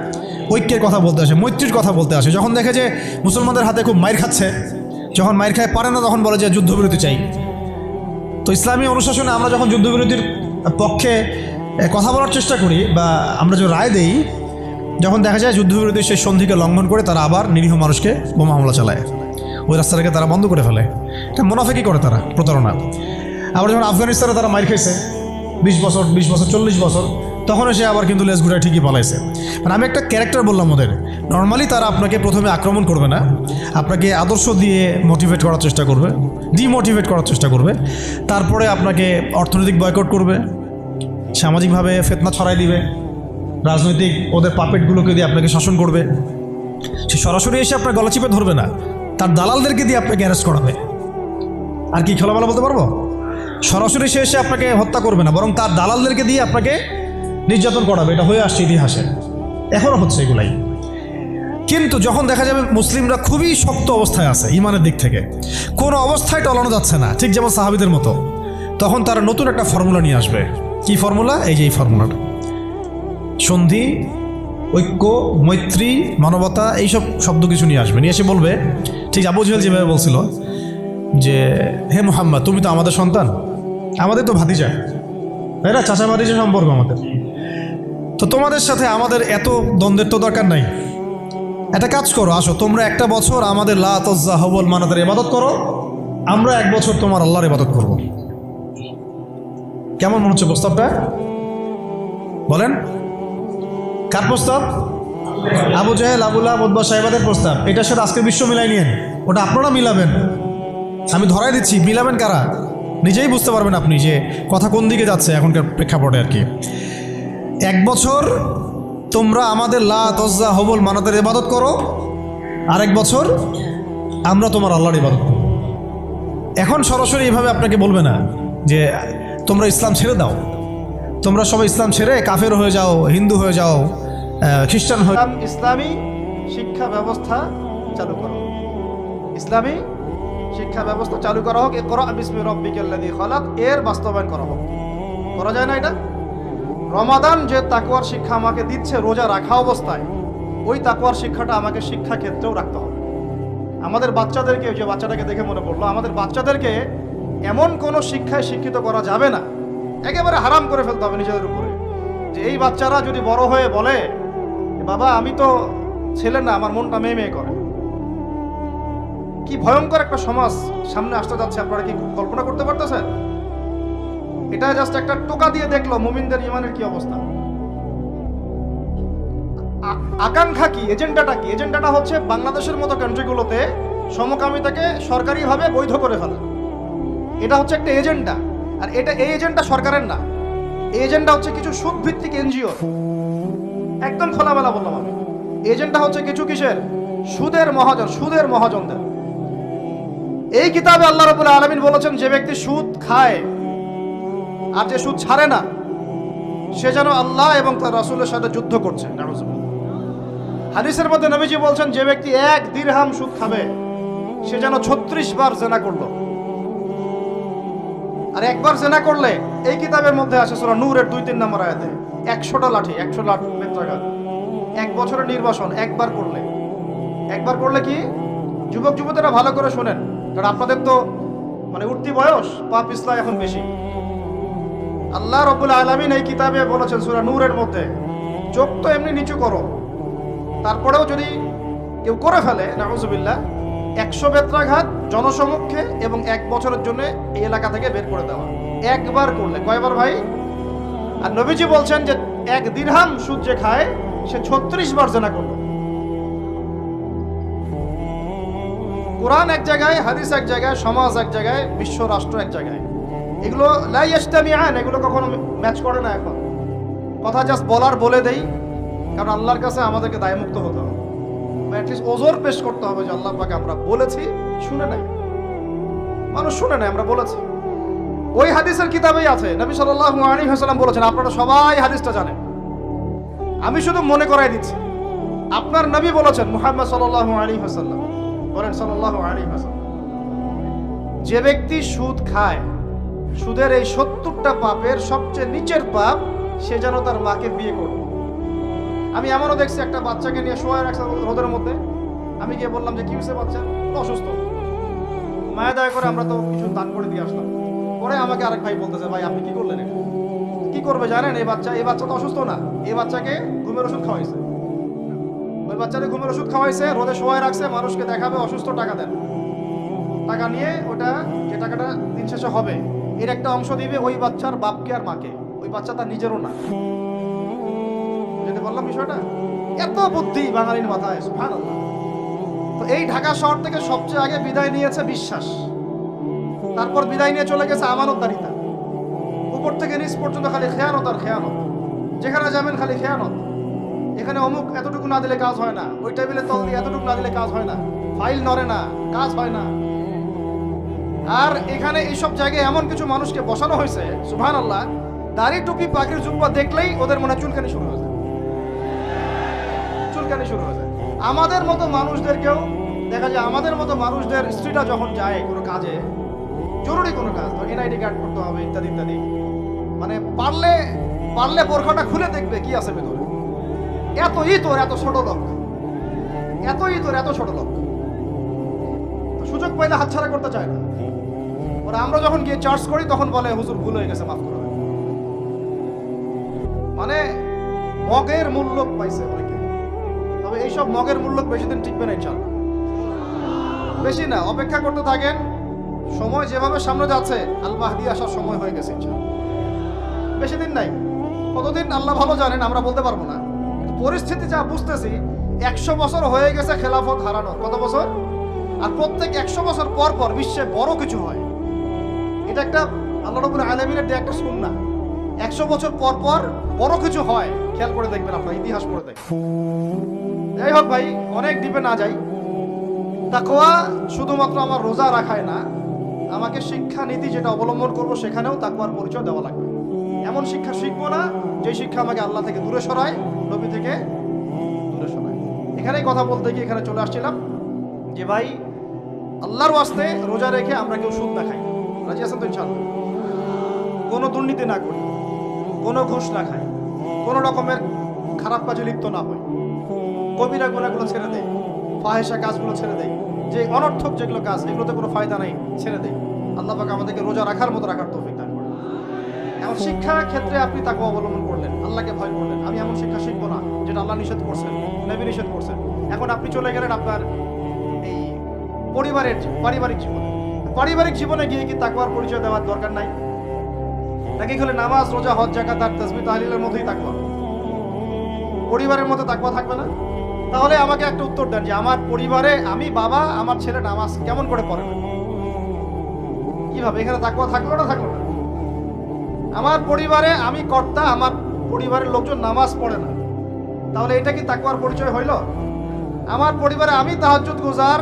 ঐক্যের কথা বলতে আসে, মৈত্রীর কথা বলতে আসে। যখন দেখে যে মুসলমানদের হাতে খুব মাইর খাচ্ছে, যখন মাইর খায় পারে না, তখন বলে যে যুদ্ধবিরতি চাই। তো ইসলামী অনুশাসনে আমরা যখন যুদ্ধবিরতির পক্ষে কথা বলার চেষ্টা করি বা আমরা যে রায় দেই, যখন দেখা যায় যুদ্ধবিরতির সেই সন্ধিকে লঙ্ঘন করে তারা আবার নিরীহ মানুষকে বোমা হামলা চালায়, ওই রাস্তাটাকে তারা বন্ধ করে ফেলে। এটা মুনাফিকি করে তারা, প্রতারণা। আবার যখন আফগানিস্তানে তারা মাইর খেয়েছে 20 বছর, 40 বছর, তখন এসে আবার কিন্তু লেজ ঘুরে ঠিকই পালাইছে। মানে আমি একটা ক্যারেক্টার বললাম ওদের। নর্মালি তারা আপনাকে প্রথমে আক্রমণ করবে না, আপনাকে আদর্শ দিয়ে মোটিভেট করার চেষ্টা করবে, ডিমোটিভেট করার চেষ্টা করবে, তারপরে আপনাকে অর্থনৈতিক বয়কট করবে, সামাজিকভাবে ফিতনা ছড়াই দিবে, রাজনৈতিক ওদের পাপেটগুলোকে দিয়ে আপনাকে শাসন করবে। সে সরাসরি এসে আপনার গলা চিপে ধরবে না, তার দালালদেরকে দিয়ে আপনাকে অ্যারেস্ট করাবে। আর কি খোলামেলা বলতে পারবো? সরাসরি সে এসে আপনাকে হত্যা করবে না, বরং তার দালালদেরকে দিয়ে আপনাকে নির্যাতন করাবে। এটা হয়ে আসছে ইতিহাসে, এখনও হচ্ছে এগুলাই। কিন্তু যখন দেখা যাবে মুসলিমরা খুবই শক্ত অবস্থায় আছে ইমানের দিক থেকে, কোনো অবস্থায় টলানো যাচ্ছে না, ঠিক যেমন সাহাবীদের মতো, তখন তারা নতুন একটা ফর্মুলা নিয়ে আসবে। কি ফর্মুলা? এই যে এই ফর্মুলাটা, সন্ধি, ঐক্য, মৈত্রী, মানবতা, এইসব শব্দ কিছু নিয়ে আসবে। নিয়ে এসে বলবে, ঠিক আবু জেহেল যেভাবে বলছিল যে হে মুহাম্মদ, তুমি তো আমাদের সন্তান, আমাদের তো ভাতিজা, তাই না? চাচা ভাতিজা সম্পর্ক আমাদের, তো তোমাদের সাথে আমাদের এত দ্বন্দ্বের তো দরকার নাই। একটা কাজ করো, আসো তোমরা একটা বছর আমাদের লাত উজ্জা হবল মানাতের ইবাদত করো, আমরা এক বছর তোমার আল্লাহর ইবাদত করব। কেমন মনে হচ্ছে প্রস্তাবটা? বলেন, কার প্রস্তাব? আবু জাহেল, আবু লাহাব, উতবা সাহেবাদের প্রস্তাব। এটার সাথে আজকে বিশ্ব মিলাই নিয়েন, ওটা আপনারা মিলাবেন। আমি ধরাই দিচ্ছি, মিলাবেন কারা নিজেই বুঝতে পারবেন আপনি যে কথা কোন দিকে যাচ্ছে এখনকার প্রেক্ষাপটে আর কি। এক বছর তোমরা আমাদের লাত উজ্জা হবল মানাতের ইবাদত করো, আরেক বছর আমরা তোমার আল্লাহর ইবাদত করব। এখন সরাসরি এইভাবে আপনাকে বলবে না যে তোমরা ইসলাম ছেড়ে দাও, তোমরা সবাই ইসলাম ছেড়ে কাফের হয়ে যাও, হিন্দু হয়ে যাও, খ্রিস্টান হয়ে। ইসলামী শিক্ষা ব্যবস্থা চালু করা হোক, ইসলামী শিক্ষা ব্যবস্থা চালু করা হোক। ইকরা বিসমি রাব্বিকাল্লাযী খালাক এর বাস্তবায়ন করা হোক। করা যায় না এটা? রমাদান যে তাকওয়ার শিক্ষা আমাকে দিচ্ছে রোজা রাখা অবস্থায়, ওই তাকওয়ার শিক্ষাটা আমাকে শিক্ষা ক্ষেত্রেও রাখতে হবে। আমাদের বাচ্চাদেরকে, যে বাচ্চাটাকে দেখে মনে পড়লো, আমাদের বাচ্চাদেরকে এমন কোনো শিক্ষায় শিক্ষিত করা যাবে না, একেবারে হারাম করে ফেলতে হবে নিজেদের উপরে, যে এই বাচ্চারা যদি বড় হয়ে বলে বাবা আমি তো ছেলে না, আমার মনটা মেয়ে মেয়ে করে। কি ভয়ঙ্কর একটা সমাজ সামনে আসতে যাচ্ছে, আপনারা কি কল্পনা করতে পারতেছেন? এটা জাস্ট একটা টোকা দিয়ে দেখলো মুমিনদের ইমানের কি অবস্থা। আকাঙ্ক্ষা কি, এজেন্ডাটা কি? এজেন্ডাটা হচ্ছে বাংলাদেশের মতো কান্ট্রিগুলোতে সমকামিতাকে সরকারিভাবে বৈধ করে ফেলা। এটা হচ্ছে একটা এজেন্ডা, আর এটা এই এজেন্ডা সরকারের না, এই এজেন্ডা হচ্ছে কিছু সুদ ভিত্তিক এনজিও। একদম খোলামেলা বললাম আমি, এজেন্ডা হচ্ছে কিছু কিসের? সুদের মহাজনদের। এই কিতাবে আল্লাহ রাব্বুল আলামিন বলেছেন, যে ব্যক্তি সুদ খায় আর যে সুদ ছাড়ে না, সে যেন আল্লাহ এবং তার রাসূলের সাথে যুদ্ধ করছে। হাদিসের মধ্যে নবীজি বলছেন, যে ব্যক্তি 1 দিরহাম সুদ খাবে সে যেন 36 বার জিনা করলো। আর একবার জিনা করলে, এই কিতাবের মধ্যে আছে সূরা নূরের 2-3 নম্বর আয়াতে, 100টা লাঠি, 100 লাঠ বেত্রাঘাত, 1 বছরের নির্বাসন। একবার করলে কি? যুবক যুবতীরা ভালো করে শোনেন, কারণ আপনাদের তো মানে উঠতি বয়স, পাপ ইসলাম এখন বেশি। আল্লাহ রাব্বুল আলামিন এই কিতাবে বলেছেন সূরা নূরের মধ্যে, চোখ তো এমনি নিচু করো, তারপরেও যদি কেউ করে ফেলে নাউযুবিল্লাহ, 100 বেত্রাঘাত জনসমক্ষে এবং 1 বছরের জন্য এই এলাকা থেকে বের করে দেওয়া। একবার করলে। কয়বার ভাই? আর নবীজি বলছেন যে 1 দিরহাম সুদ যে খায় সে 36 বার জিনা করলো। কোরআন এক জায়গায়, হাদিস এক জায়গায়, সমাজ এক জায়গায়, বিশ্ব রাষ্ট্র এক জায়গায়। এগুলো লা ইয়াজতামিআন, এগুলো কখনো ম্যাচ করে না। এখন কথা জাস্ট বলে দেই, কারণ আল্লাহর কাছে আমাদেরকে দায়মুক্ত হতে হবে, অ্যাটলিস্ট ওজোর পেশ করতে হবে যে আল্লাহ পাক আমরা বলেছি, শুনে নাই, মানুষ শুনে নাই, আমরা বলেছি। ওই হাদিসের কিতাবেই আছে, নবী সাল্লাল্লাহু আলাইহি ওয়াসাল্লাম বলেছেন, আপনারা সবাই হাদিসটা জানেন, আমি শুধু মনে করাই দিচ্ছি। আপনার নবী বলেছেন, মুহাম্মদ সাল্লাল্লাহু আলাইহি ওয়াসাল্লাম বলেন, সাল্লাল্লাহু আলাইহি ওয়াসাল্লাম, যে ব্যক্তি সুদ খায়, সুদের এই 70টা পাপের সবচেয়ে নিচের পাপ, সে যেন তার মাকে বিয়ে করবে। আমি এমনও দেখছি, একটা বাচ্চাকে নিয়ে শোয়া রাখছে রোদের মধ্যে, আমি গিয়ে বললাম যে কি হয়েছে বাচ্চা? অসুস্থ। মায়া দয়া করে আমরা তো কিছু দান করে দিয়ে আসলাম। পরে আমাকে আরেক ভাই বলতেছে, ভাই আপনি কি করলেন? এটা কি করবে জানেন? এই বাচ্চা তো অসুস্থ না, এই বাচ্চাকে ঘুমের ওষুধ খাওয়াইছে। ওই বাচ্চাকে ঘুমের ওষুধ খাওয়াইছে, রোদে শোয়ায় রাখছে, মানুষকে দেখাবে অসুস্থ, টাকা দেন। টাকা নিয়ে ওটা, যে টাকাটা দিন শেষে হবে, এর একটা অংশ দিবে ওই বাচ্চার বাপকে আর মাকে। ওই বাচ্চা তার নিজেরও না, যেটা বললাম বিষয়টা, এত বুদ্ধি বাঙালির মাথায়, সুবহানাল্লাহ। তো এই ঢাকা শহর থেকে সবচেয়ে আগে বিদায় নিয়েছে বিশ্বাস, তারপর বিদায় নিয়ে চলে গেছে আমানতদারিতা। উপর থেকে নিচ পর্যন্ত খালি খেয়ানত আর খেয়ানত, যেখানে যাবেন খালি খেয়ানত। এখানে অমুক এতটুকু না দিলে কাজ হয় না, ওই টেবিলে তল দিয়ে এতটুকু না দিলে কাজ হয় না, ফাইল নড়ে না, কাজ হয় না। আর এখানে এইসব জায়গায় এমন কিছু মানুষকে বসানো হয়েছে, সুবহানাল্লাহ, দাড়ি টুপি পাগড়ি জুব্বা দেখলেই ওদের মনে চুলকানি শুরু হয়ে যায়, চুলকানি শুরু হয়ে যায়। আমাদের মতো মানুষদেরকেও দেখা যায়, আমাদের মতো মানুষদের স্ত্রীরা যখন যায় কোনো কাজে, জরুরি কোনো কাজ, তো এনআইডি কার্ড করতে হবে ইত্যাদি ইত্যাদি, মানে পারলে পারলে বোরখাটা খুলে দেখবে কি আছে ভেতরে। এত তোর এত ছোট লোক, এতই তোর এত ছোট লোক, সুযোগ পাইলে হাতছাড়া করতে চায় না। ওরা আমরা যখন গিয়ে চার্জ করি তখন বলে হুজুর ভুল হয়ে গেছে, মাফ করবেন। মানে মগের মূল্য পাইছে অনেকে, তবে এইসব মগের মূল্য বেশি দিন টিকবে না ইনশাআল্লাহ, বেশি না। অপেক্ষা করতে থাকেন, সময় যেভাবে সামনে যাচ্ছে আল মাহদি আসার সময় হয়ে গেছে ইনশাআল্লাহ, বেশি দিন নাই। কতদিন আল্লাহ ভালো জানেন, আমরা বলতে পারবো না। পরিস্থিতি যা বুঝতেছি, 100 বছর হয়ে গেছে খেলাফত হারানোর, কত বছর? আর প্রত্যেক 100 বছর পর পর বিশ্বে বড় কিছু হয়। এটা একটা আল্লাহ রাব্বুল আলামিনের দেয়া একটা সুন্নাহ। 100 বছর পর পর বড় কিছু হয়, খেয়াল করে দেখবেন, আপনার ইতিহাস পড়ে দেখবেন। যাই হোক ভাই, অনেক ডিপে না যাই। তাকওয়া শুধুমাত্র আমার রোজা রাখায় না, আমাকে শিক্ষা নীতি যেটা অবলম্বন করব সেখানেও তাকওয়ার পরিচয় দেওয়া লাগবে। এমন শিক্ষা শিখবো না যে শিক্ষা আমাকে আল্লাহ থেকে দূরে সরায়, নবী থেকে দূরে সরায়। এখানেই কথা বলতে গিয়ে এখানে চলে আসছিলাম যে ভাই, আল্লাহর ওয়াস্তে রোজা রেখে আমরা কেউ সুদ না খাই, রাজি আছেন তো ইনশাআল্লাহ? কোনো দুর্নীতি না করি, কোনো ঘুষ না খাই, কোনো রকমের খারাপ কাজে লিপ্ত না হই, কবিরা গুনাহগুলো ছেড়ে দেয়, ফাহেসা কাজগুলো ছেড়ে দেয়, যে অনর্থক যেগুলো কাজ এগুলোতে কোনো ফায়দা নাই ছেড়ে দেয়। আল্লাহ পাক আমাদেরকে রোজা রাখার মতো রাখার তৌফিক দান করেন। এখন শিক্ষা ক্ষেত্রে আপনি তাকওয়া অবলম্বন করলেন, আল্লাহকে ভয় করলেন, আমি এমন শিক্ষা শিখবো না যেটা আল্লাহ নিষেধ করছেন, নবী নিষেধ করছেন। এখন আপনি চলে গেলেন আপনার এই পারিবারিক জীবনে গিয়ে কি তাকওয়ার পরিচয় দেওয়ার দরকার নাই? নাকি হলে নামাজ রোজা হজ যাকাত আর তাসবিহ তাহলিলের মধ্যেই তাকওয়া, পরিবারের মধ্যে তাকওয়া থাকবে না? তাহলে আমাকে একটা উত্তর দেন যে আমার পরিবারে আমি বাবা, আমার ছেলে নামাজ কেমন করে পড়ে না, কিভাবে? এখানে তাকওয়া থাকলো না থাকলো না? আমার পরিবারে আমি কর্তা, আমার পরিবারের লোকজন নামাজ পড়ে না, তাহলে এটা কি তাকওয়ার পরিচয় হইল? আমার পরিবারে আমি তাহাজ্জুদ গুজার,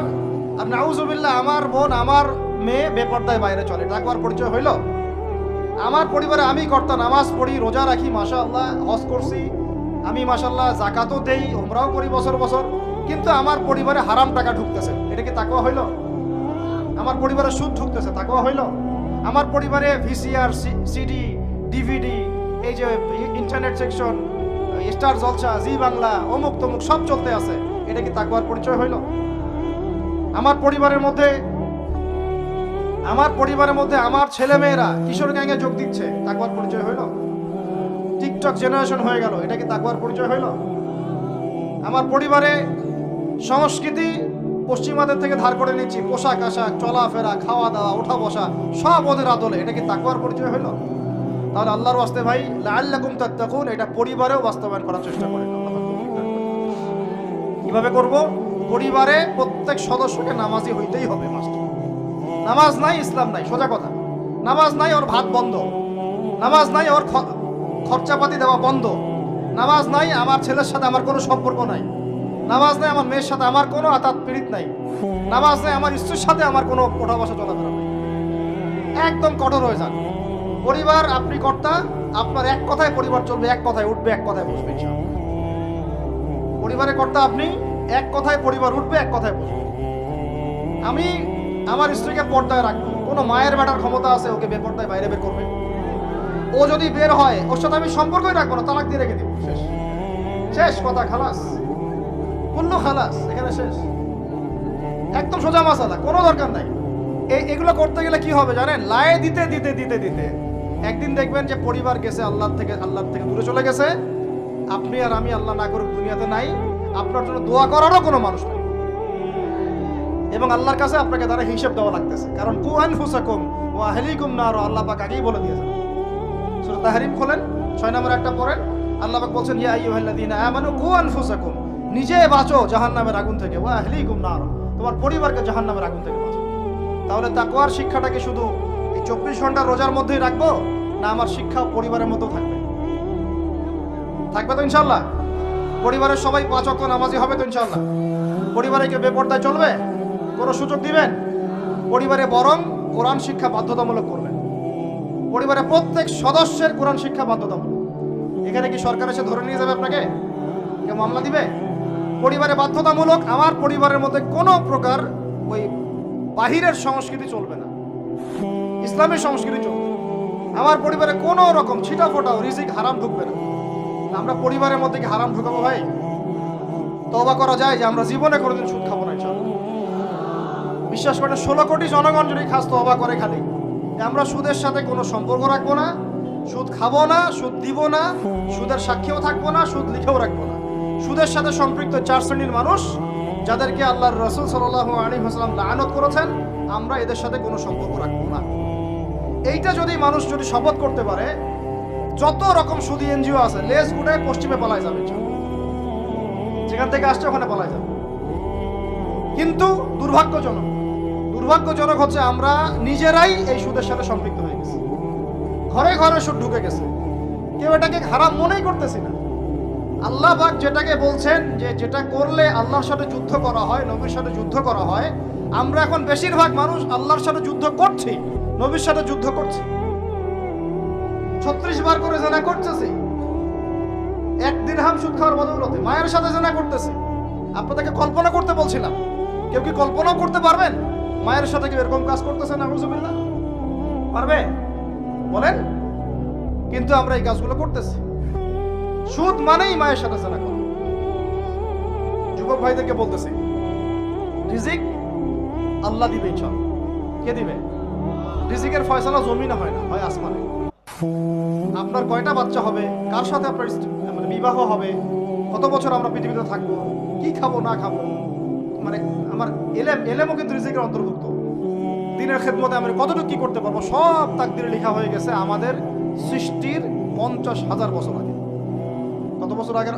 আর নাউজুবিল্লাহ আমার বোন আমার মেয়ে বেপরদায় বাইরে চলে, তাকওয়ার পরিচয় হইল? আমার পরিবারে আমি কর্তা, নামাজ পড়ি, রোজা রাখি, মাশাআল্লাহ হজ করছি, আমি মাশাআল্লাহ যাকাতও দেই, উমরাও করি বছর বছর, কিন্তু আমার পরিবারে হারাম টাকা ঢুকতেছে, এটা কি তাকওয়া হইল? আমার পরিবারে সুদ ঢুকতেছে, তাকওয়া হইল? আমার পরিবারে ভিসিআর, সিডি, ডিভিডি, এই যে ইন্টারনেট সেকশন, স্টার জলসা, জি বাংলা, অমুক তমুক সব চলতে আছে, এটা কি তাকওয়ার পরিচয় হইল? আমার পরিবারের মধ্যে আমার ছেলে মেয়েরা কিশোর গ্যাংয়ে যোগ দিচ্ছে, তাকওয়ার পরিচয় হইল? টিকটক জেনারেশন হয়ে গেল, এটা কি তাকওয়ার পরিচয় হইল? আমার পরিবারে সংস্কৃতি পশ্চিমাদের থেকে ধার করে নিচ্ছি, পোশাক আশাক, চলাফেরা, খাওয়া দাওয়া, ওঠা বসা সব ওদের আদলে, এটা কি তাকওয়ার পরিচয় হইল? তাহলে আল্লাহর ওয়াস্তে ভাই, লাআল্লাকুম তাত্তাকুন, এটা পরিবারেও বাস্তবায়ন করার চেষ্টা করেন। কিভাবে করব? পরিবারে প্রত্যেক সদস্যকে নামাজি হইতেই হবে, মাস্টার। নামাজ নাই ইসলাম নাই, সোজা কথা। নামাজ নাই ওর ভাত বন্ধ, নামাজ নাই ওর খরচাপাতি দেওয়া বন্ধ, নামাজ নাই আমার ছেলের সাথে আমার কোনো সম্পর্ক নাই, নামাজ নাই আমার মেয়ের সাথে আমার কোনো আতাত পীড়িত নাই, নামাজ নাই আমার স্ত্রীর সাথে আমার কোনো ওঠা বসা চলাফেরা নাই। একদম কঠোর হয়ে যান। পরিবার আপনি কর্তা, আপনার এক কথায় পরিবার চলবে, এক কথায় উঠবে, এক কথায় বসবে। পরিবারে কর্তা আপনি, এক কথায় পরিবার উঠবে, এক কথায় বসবে। আমি আমার স্ত্রীকে পর্দায় রাখবো, কোনো মায়ের বেটার ক্ষমতা আছে ওকে বেপর্দায় বাইরে বের করবে? ও যদি বের হয় ওর সাথে আমি সম্পর্কই রাখবো না, তালাক দিয়ে রেখে দিব, শেষ শেষ কথা, খালাস, পূর্ণ খালাস, এখানে শেষ। একদম সোজা মাসালা, কোনো দরকার নাই। এগুলো করতে গেলে কি হবে জানেন? লায়ে দিতে দিতে দিতে দিতে একদিন দেখবেন যে পরিবার গেছে আল্লাহ থেকে দূরে চলে গেছে। আপনি আর আমি আল্লাহ না করুক দুনিয়াতে নাই, আপনার জন্য দোয়া করারও কোনো মানুষ নাই, এবং আল্লাহর কাছে আপনাকে তারা হিসাব দেওয়া লাগতেছে। কারণ কু আনফুসাকুম ওয়া আহলিকুম নার, আল্লাহ পাক আগেই বলে দিয়েছেন। সূরা তাহরিম খোলেন, 6 নম্বর একটা পড়েন, আল্লাহ পাক বলছেন ইয়া আইয়ুহাল্লাযীনা আমানু কু আনফুসাকুম, নিজে বাঁচো জাহান্নামের আগুন থেকে, ওয়া আহলিকুম নার, তোমার পরিবারকে জাহান্নামের আগুন থেকে বাঁচো। তাহলে তাকওয়ার শিক্ষাটা কি শুধু এই 24 ঘন্টা রোজার মধ্যেই রাখবো, না আমার শিক্ষা পরিবারের মধ্যেও থাকবে? থাকবে তো ইনশাআল্লাহ? পরিবারের সবাই 5 ওয়াক্ত নামাজি হবে তো ইনশাআল্লাহ? পরিবারে কি বেপরদায় চলবে? কোনো সুযোগ দিবেন? পরিবারে বরং কোরআন শিক্ষা বাধ্যতামূলক করবেন। পরিবারের প্রত্যেক সদস্যের কোরআন শিক্ষা বাধ্যতামূলক। এখানে কি সরকার এসে ধরে নিয়ে যাবে আপনাকে? কেউ মামলা দিবে? পরিবারে বাধ্যতামূলক। আমার পরিবারের মধ্যে কোনো প্রকার ওই বাহিরের সংস্কৃতি চলবে না, ইসলামী সংস্কৃতি চলবে। আমার পরিবারে কোনো রকম ছিটা ফোটাও রিজিক হারাম ঢুকবে না। আমরা পরিবারের মধ্যে কি হারাম ঢুকাবো ভাই? তওবা করা যায় যে আমরা জীবনে কোনোদিন সুদ খাবো না ইনশাআল্লাহ। বিশ্বাস করেন 16 কোটি জনগণ যদি খাস তওবা করে খালি, আমরা সুদের সাথে কোনো সম্পর্ক রাখবো না, সুদ খাবো না, সুদ দিব না, সুদের সাক্ষীও থাকবো না, সুদ লিখেও রাখবো না। সুদের সাথে সম্পৃক্ত 4 শ্রেণীর মানুষ, যাদেরকে আল্লাহর রাসূল সাল্লাল্লাহু আলাইহি ওয়াসাল্লাম লাআনত করেছেন, আমরা এদের সাথে কোনো সম্পর্ক রাখবো না। এইটা যদি মানুষ যদি শপথ করতে পারে, যত রকম সুদী এনজিও আছে লেজ গুটায় পশ্চিমে পালায় যাবে, যেখান থেকে আসছে ওখানে পালায় যাবে। কিন্তু দুর্ভাগ্যজনক হচ্ছে আমরা নিজেরাই এই সুদের সাথে সম্পৃক্ত হয়ে গেছি। ঘরে ঘরে সুদ ঢুকে গেছে, কেউ এটাকে হারাম মনেই করতেছি না। আল্লাহ পাক যেটাকে বলছেন যে যেটা করলে আল্লাহর সাথে যুদ্ধ করা হয়, নবীর সাথে যুদ্ধ করা হয়, আমরা এখন বেশিরভাগ মানুষ আল্লাহর সাথে যুদ্ধ করছি, নবীর সাথে যুদ্ধ করছি। 36 বার করে জেনা করতেছি, 1 দিরহাম সুদ খাওয়ার বদৌলতে মায়ের সাথে জেনা করতেছি। আপনাদেরকে কল্পনা করতে বলছিলাম, কেউ কি কল্পনাও করতে পারবেন মায়ের সাথে কেউ এরকম কাজ করতেছে? নাউযুবিল্লাহ, পারবে? বলেন। কিন্তু আমরা এই কাজগুলো করতেছি। সুদ মানেই মায়ের সাথে জেনা করা। যুবক ভাইদেরকে বলতেছি, রিজিক আল্লাহ দিবে ইনশাআল্লাহ। কে দিবে? রিজিকের ফয়সালা জমিনে হয় না, হয় আসমানে। আপনার কয়টা বাচ্চা হবে, কার সাথে আপনার মানে বিবাহ হবে, কত বছর আমরা পৃথিবীতে থাকবো, কি খাবো না খাবো, মানে আমার এলেমও কিন্তু রিজিকের অন্তর্ভুক্ত। দিনের খেদমতে আমি কতটুকু কি করতে পারবো, সব তাকদিরে লেখা হয়ে গেছে আমাদের সৃষ্টির 50,000 বছর আগে। কত বছর আগে?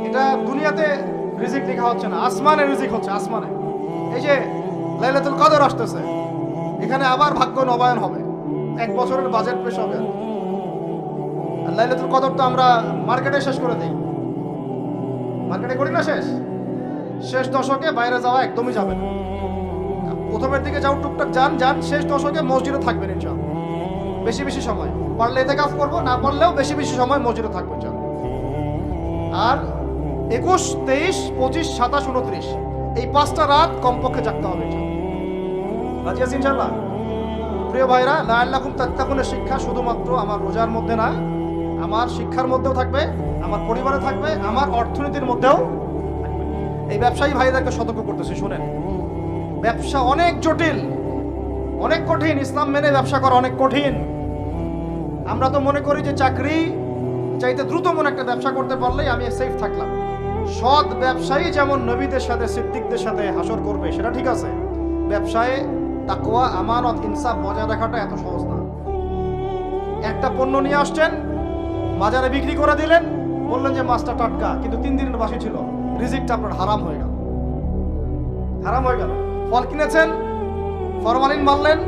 এটা দুনিয়াতে রিজিক লেখা হচ্ছে না, আসমানে রিজিক হচ্ছে, আসমানে। এই যে লাইলাতুল কদর আসতেছে, এখানে আবার ভাগ্য নবায়ন হবে, 1 বছরের বাজেট পেশ হবে। আর লাইলাতুল কদর তো আমরা মার্কেটে শেষ করে দিই, মার্কেটে করি না শেষ দশকে বাইরে যাওয়া একদমই যাবে না। প্রথমের দিকে যাও, টুকটাক যান, শেষ দশকে মসজিদে থাকবেন ইনশাআল্লাহ। বেশি সময় পারলে ইতিকাফ করবো, না পারলেও বেশি সময় মসজিদে থাকবো ইনশাআল্লাহ। আর 21, 23, 25, 27, 29 এই 5টা রাত কমপক্ষে জাগতে হবে ইনশাআল্লাহ। রাজি আছি ইনশাআল্লাহ? প্রিয় ভাইরা, লাআল্লাকুম তাত্তাকুনের শিক্ষা শুধুমাত্র আমার রোজার মধ্যে না, আমার শিক্ষার মধ্যেও থাকবে, আমার পরিবারে থাকবে, আমার অর্থনীতির মধ্যেও থাকবে। এই ব্যবসায়ী ভাইদেরকে সতর্ক করতেছি, শুনেন, ব্যবসা অনেক জটিল, অনেক কঠিন। ইসলাম মেনে ব্যবসা করা অনেক কঠিন। আমরা তো মনে করি যে চাকরি চাইতে দ্রুত মনে একটা ব্যবসা করতে পারলেই আমি সেফ থাকলাম। সৎ ব্যবসায়ী যেমন নবীদের সাথে, সিদ্দিকদের সাথে হাসর করবে, সেটা ঠিক আছে। ব্যবসায় তাকওয়া, আমানত, ইনসাফ বজায় রাখাটা এত সহজ না। একটা পণ্য নিয়ে আসছেন, বাজারে বিক্রি করে দিলেন, বললেন যে মাছটা টাটকা, কিন্তু 3 দিনের বাসি ছিল, রিজিকটা আপনার হারাম হয়ে গেল। ফল কিনেছেন, ফরমালিন মারলেন,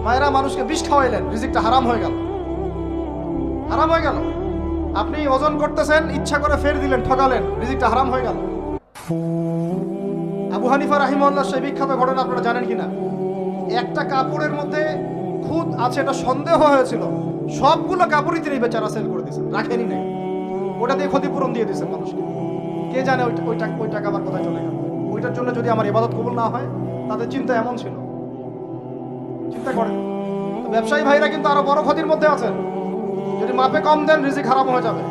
মায়েরা মানুষকে বিষ খাওয়াইলেন, রিজিকটা হারাম হয়ে গেল। আপনি ওজন করতেছেন, ইচ্ছা করে ফের দিলেন, ঠকালেন, রিজিকটা হারাম হয়ে গেল। আবু হানিফা রাহিমাহুল্লাহ সেই বিখ্যাত ঘটনা আপনারা জানেন কিনা? একটা কাপড়ের মধ্যে খুদ আছে, এটা সন্দেহ হয়েছিল, সবগুলো কাপড়ই তিনি বেচারা সেল করে দিয়েছেন, রাখেনি নাই, ওটা দিয়ে ক্ষতিপূরণ দিয়ে দিয়েছেন মানুষকে। কে জানে ওই টাকা আবার কোথায় চলে গেল। ওইটার জন্য যদি আমার ইবাদত কবুল না হয়, তাদের চিন্তা এমন ছিল। চিন্তা করেন, ব্যবসায়ী ভাইরা কিন্তু আরো বড় ক্ষতির মধ্যে আছেন। যদি মাপে কম দেন, রিজিক হারাম হয়ে যাবে।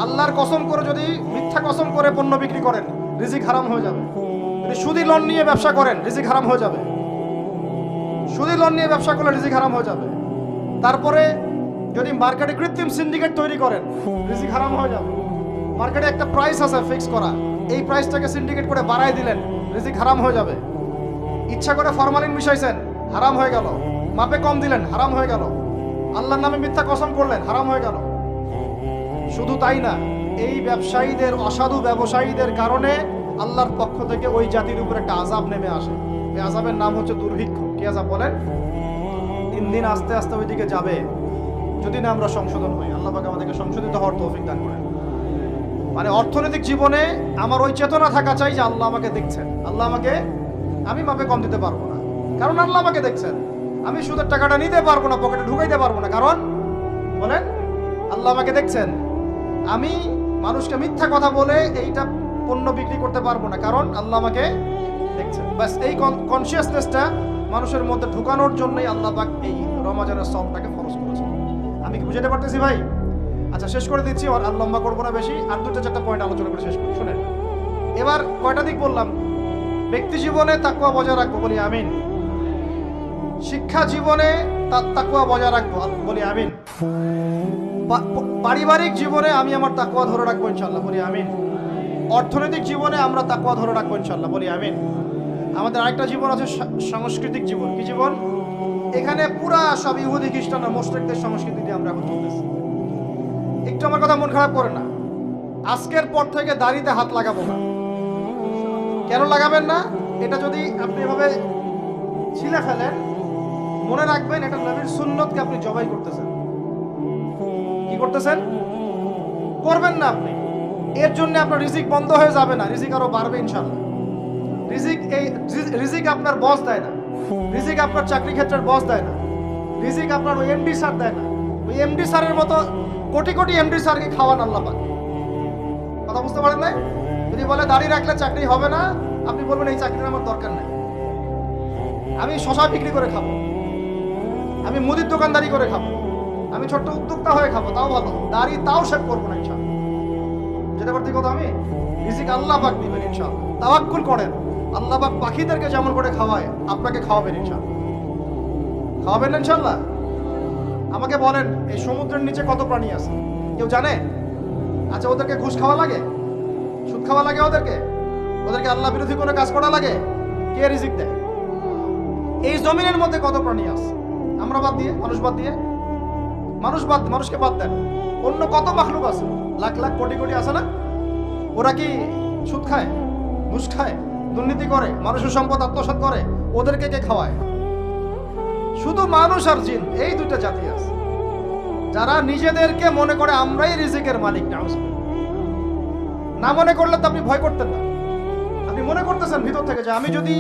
আল্লাহর কসম করে যদি মিথ্যা কসম করে পণ্য বিক্রি করেন, রিজিক হারাম হয়ে যাবে। যদি সুদি লোন নিয়ে ব্যবসা করেন, রিজিক হারাম হয়ে যাবে। সুদি লোন নিয়ে ব্যবসা করলে রিজিক হারাম হয়ে যাবে। তারপরে যদি মার্কেটে কৃত্রিম সিন্ডিকেট তৈরি করেন, রিজিক হারাম হয়ে যাবে। মার্কেটে একটা প্রাইস আছে ফিক্স করা, এই প্রাইসটাকে সিন্ডিকেট করে বাড়ায় দিলেন, রিজিক হারাম হয়ে যাবে। ইচ্ছা করে ফরমালিন মিশাইছেন, হারাম হয়ে গেল। মাপে কম দিলেন, হারাম হয়ে গেল। আল্লাহর নামে মিথ্যা কসম করলেন, হারাম হয়ে গেল। শুধু তাই না, এই ব্যবসায়ীদের, অসাধু ব্যবসায়ীদের কারণে আল্লাহর পক্ষ থেকে ওই জাতির উপর একটা আযাব নেমে আসে। এই আযাবের নাম হচ্ছে দুর্ভিক্ষ। কি আযাব বলেন? দিন দিন আস্তে আস্তে ওইদিকে যাবে, যদি না আমরা সংশোধন হই। আল্লাহ পাক আমাদেরকে সংশোধিত হওয়ার তৌফিক দান করেন। মানে অর্থনৈতিক জীবনে আমার ওই চেতনা থাকা চাই যে আল্লাহ আমাকে দেখছেন, আল্লাহ আমাকে, আমি মাপে কম দিতে পারবো না, কারণ আল্লাহ আমাকে দেখছেন। আমি সুদের টাকাটা নিতে পারবো না, পকেটে ঢুকাইতে পারবো না, কারণ বলেন আল্লাহ আমাকে দেখছেন। আমি মানুষকে মিথ্যা কথা বলে এইটা পণ্য বিক্রি করতে পারবো না, কারণ আল্লাহ আমাকে দেখছেন। বাস এই কনসিয়াসনেসটা মানুষের মধ্যে ঢুকানোর জন্যই আল্লাহ পাক এই রমজানের সওমটাকে ফরজ করেছেন। আমি কি বুঝাতে পারতেছি ভাই? আচ্ছা, শেষ করে দিচ্ছি, আর লম্বা করবো না বেশি, আর দুটো চারটা পয়েন্ট আলোচনা করে শেষ করি। শুনেন, এবার কয়টা দিক বললাম? ব্যক্তি জীবনে তাকওয়া বজায় রাখবো, বলি আমিন। শিক্ষা জীবনে তার তাকওয়া বজায় রাখবো, বলি আমিন। পারিবারিক জীবনে আমি আমার তাকওয়া ধরে রাখবো ইনশাআল্লাহ, বলি আমিন। অর্থনৈতিক জীবনে আমরা তাকওয়া ধরে রাখবো ইনশাআল্লাহ, বলি আমিন। আমাদের আরেকটা জীবন আছে সাংস্কৃতিক জীবন। কি জীবন? এখানে পুরা সব ইহুদি খ্রিস্টান আর মুশরিকদের সংস্কৃতি দিয়ে আমরা এখন চলতেছি। একটু আমার কথা মন খারাপ করে না, আজকের পর থেকে দাড়িতে হাত লাগাবো না। কেন লাগাবেন না? এটা যদি আপনি এভাবে ছিলে ফেলেন, মনে রাখবেন এটা নবীর সুন্নতকে আপনি জবাই করতেছেন। কি করতেছেন? করবেন না আপনি। এর জন্য আপনার রিজিক বন্ধ হয়ে যাবে না, রিজিক আরো বাড়বে ইনশাআল্লাহ। রিজিক আপনার বস দেয় না, রিজিক আপনার চাকরি ক্ষেত্রের বস দেয় না, রিজিক আপনার ওই এমডি স্যার দেয় না। ওই এমডি স্যারের মতো কোটি কোটি এমডি স্যারকে খাওয়ান আল্লাহ পাক। কথা বুঝতে পারেন না? যদি বলে দাঁড়িয়ে রাখলে চাকরি হবে না, আপনি বলবেন এই চাকরির আমার দরকার নেই, আমি শশা বিক্রি করে খাবো, আমি মুদির দোকানদারি করে খাবো, আমি ছোট্ট উদ্যোক্তা হয়ে খাবো, তাও ভালো, দাড়ি তাও শেভ করবো না ইনশাআল্লাহ। যেতে পারছি কথা? আমি রিজিক আল্লাহ পাক দিবেন ইনশাআল্লাহ। তাওয়াক্কুল করেন, আল্লাহ পাক পাখিদেরকে যেমন করে খাওয়ায় আপনাকে খাওয়াবেন ইনশাআল্লাহ। খাওয়াবেন না ইনশাআল্লাহ? আমাকে বলেন, এই সমুদ্রের নিচে কত প্রাণী আছে কেউ জানে? আচ্ছা, ওদেরকে ঘুষ খাওয়া লাগে, সুদ খাওয়া লাগে, ওদেরকে আল্লাহ বিরোধী কোনো কাজ করা লাগে? কে রিজিক দেয়? এই জমিনের মধ্যে কত প্রাণী আছে আমরা বাদ দিয়ে, মানুষকে বাদ দেন, অন্য কত মাখলুক আছে, লাখ লাখ কোটি কোটি আছে না? ওরা কি সুদ খায়, ঘুষ খায়, দুর্নীতি করে, মানুষের সম্পদ আত্মসাৎ করে? ওদেরকে কে খাওয়ায়? শুধু মানুষ আর জিন, এই দুইটা জাতি আছে যারা নিজেদেরকে মনে করে আমরাই রিজিকের মালিক। না মনে করলে তো আপনি ভয় করতেন না। আপনি মনে করতেছেন ভিতর থেকে যে আমি যদি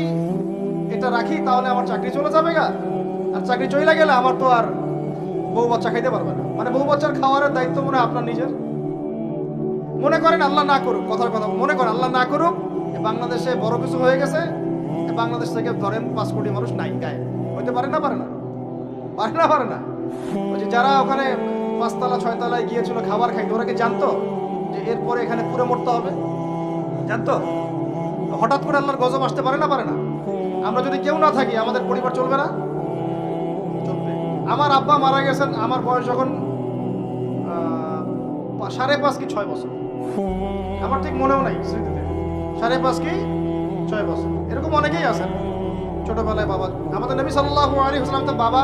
এটা রাখি তাহলে আমার চাকরি চলে যাবে গা, আর চাকরি চলে গেলে আমার তো আর বউ বাচ্চা খাইতে পারবে না। মানে বউ বাচ্চার খাওয়ার দায়িত্ব মনে হয় আপনার নিজের। মনে করেন আল্লাহ না করুক, কথার কথা মনে করেন আল্লাহ না করুক, বাংলাদেশে বড় কিছু হয়ে গেছে, বাংলাদেশ থেকে ধরেন 5 কোটি মানুষ নাই, গায়ে হইতে পারে না? পারে না। ওই যে যারা ওখানে 5 তলা 6 তলায় গিয়েছিল খাবার খাইতে, ওরা কি জানতো যে এরপরে এখানে পুরো মরতে হবে? জানতো? হঠাৎ করে আল্লাহর গজব আসতে পারে না? আমরা যদি কেউ না থাকি আমাদের পরিবার চলবে না? চলবে। আমার আব্বা মারা গেছেন আমার বয়স যখন 5.5 কি 6 বছর, আমার ঠিক মনেও নাই স্মৃতিতে, 5.5 কি 6 বছর। এরকম অনেকেই আছেন ছোটবেলায় বাবা, আমাদের নবী সাল্লাল্লাহু আলাইহি ওয়াসাল্লাম তো বাবা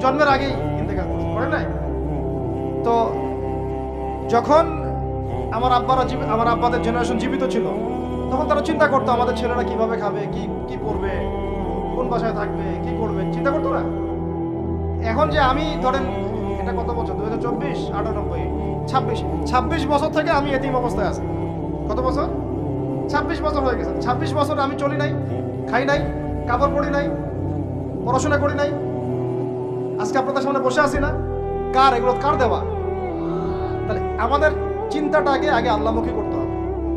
জন্মের আগেই ইন্তেকাল করেন নাই। তো যখন আমার আব্বাদের জেনারেশন জীবিত ছিল, তখন তারা চিন্তা করতো আমাদের ছেলেরা কিভাবে খাবে, কি পড়বে, কোন বাসায় থাকবে, কি করবে, চিন্তা করতো না। এখন যে আমি ধরেন, এটা কত বছর, 2024, 98, 26 বছর থেকে আমি এতিম অবস্থায় আছি। কত বছর? 26 বছর হয়ে গেছে। 26 বছর আমি চলি নাই, খাই নাই, কাপড় পরি নাই, পড়াশোনা করি নাই, আজকে আপনাদের সামনে বসে আছি না। এগুলো কার দেওয়া? তাহলে আমাদের চিন্তাটা আগে আল্লাহমুখী করতে হবে।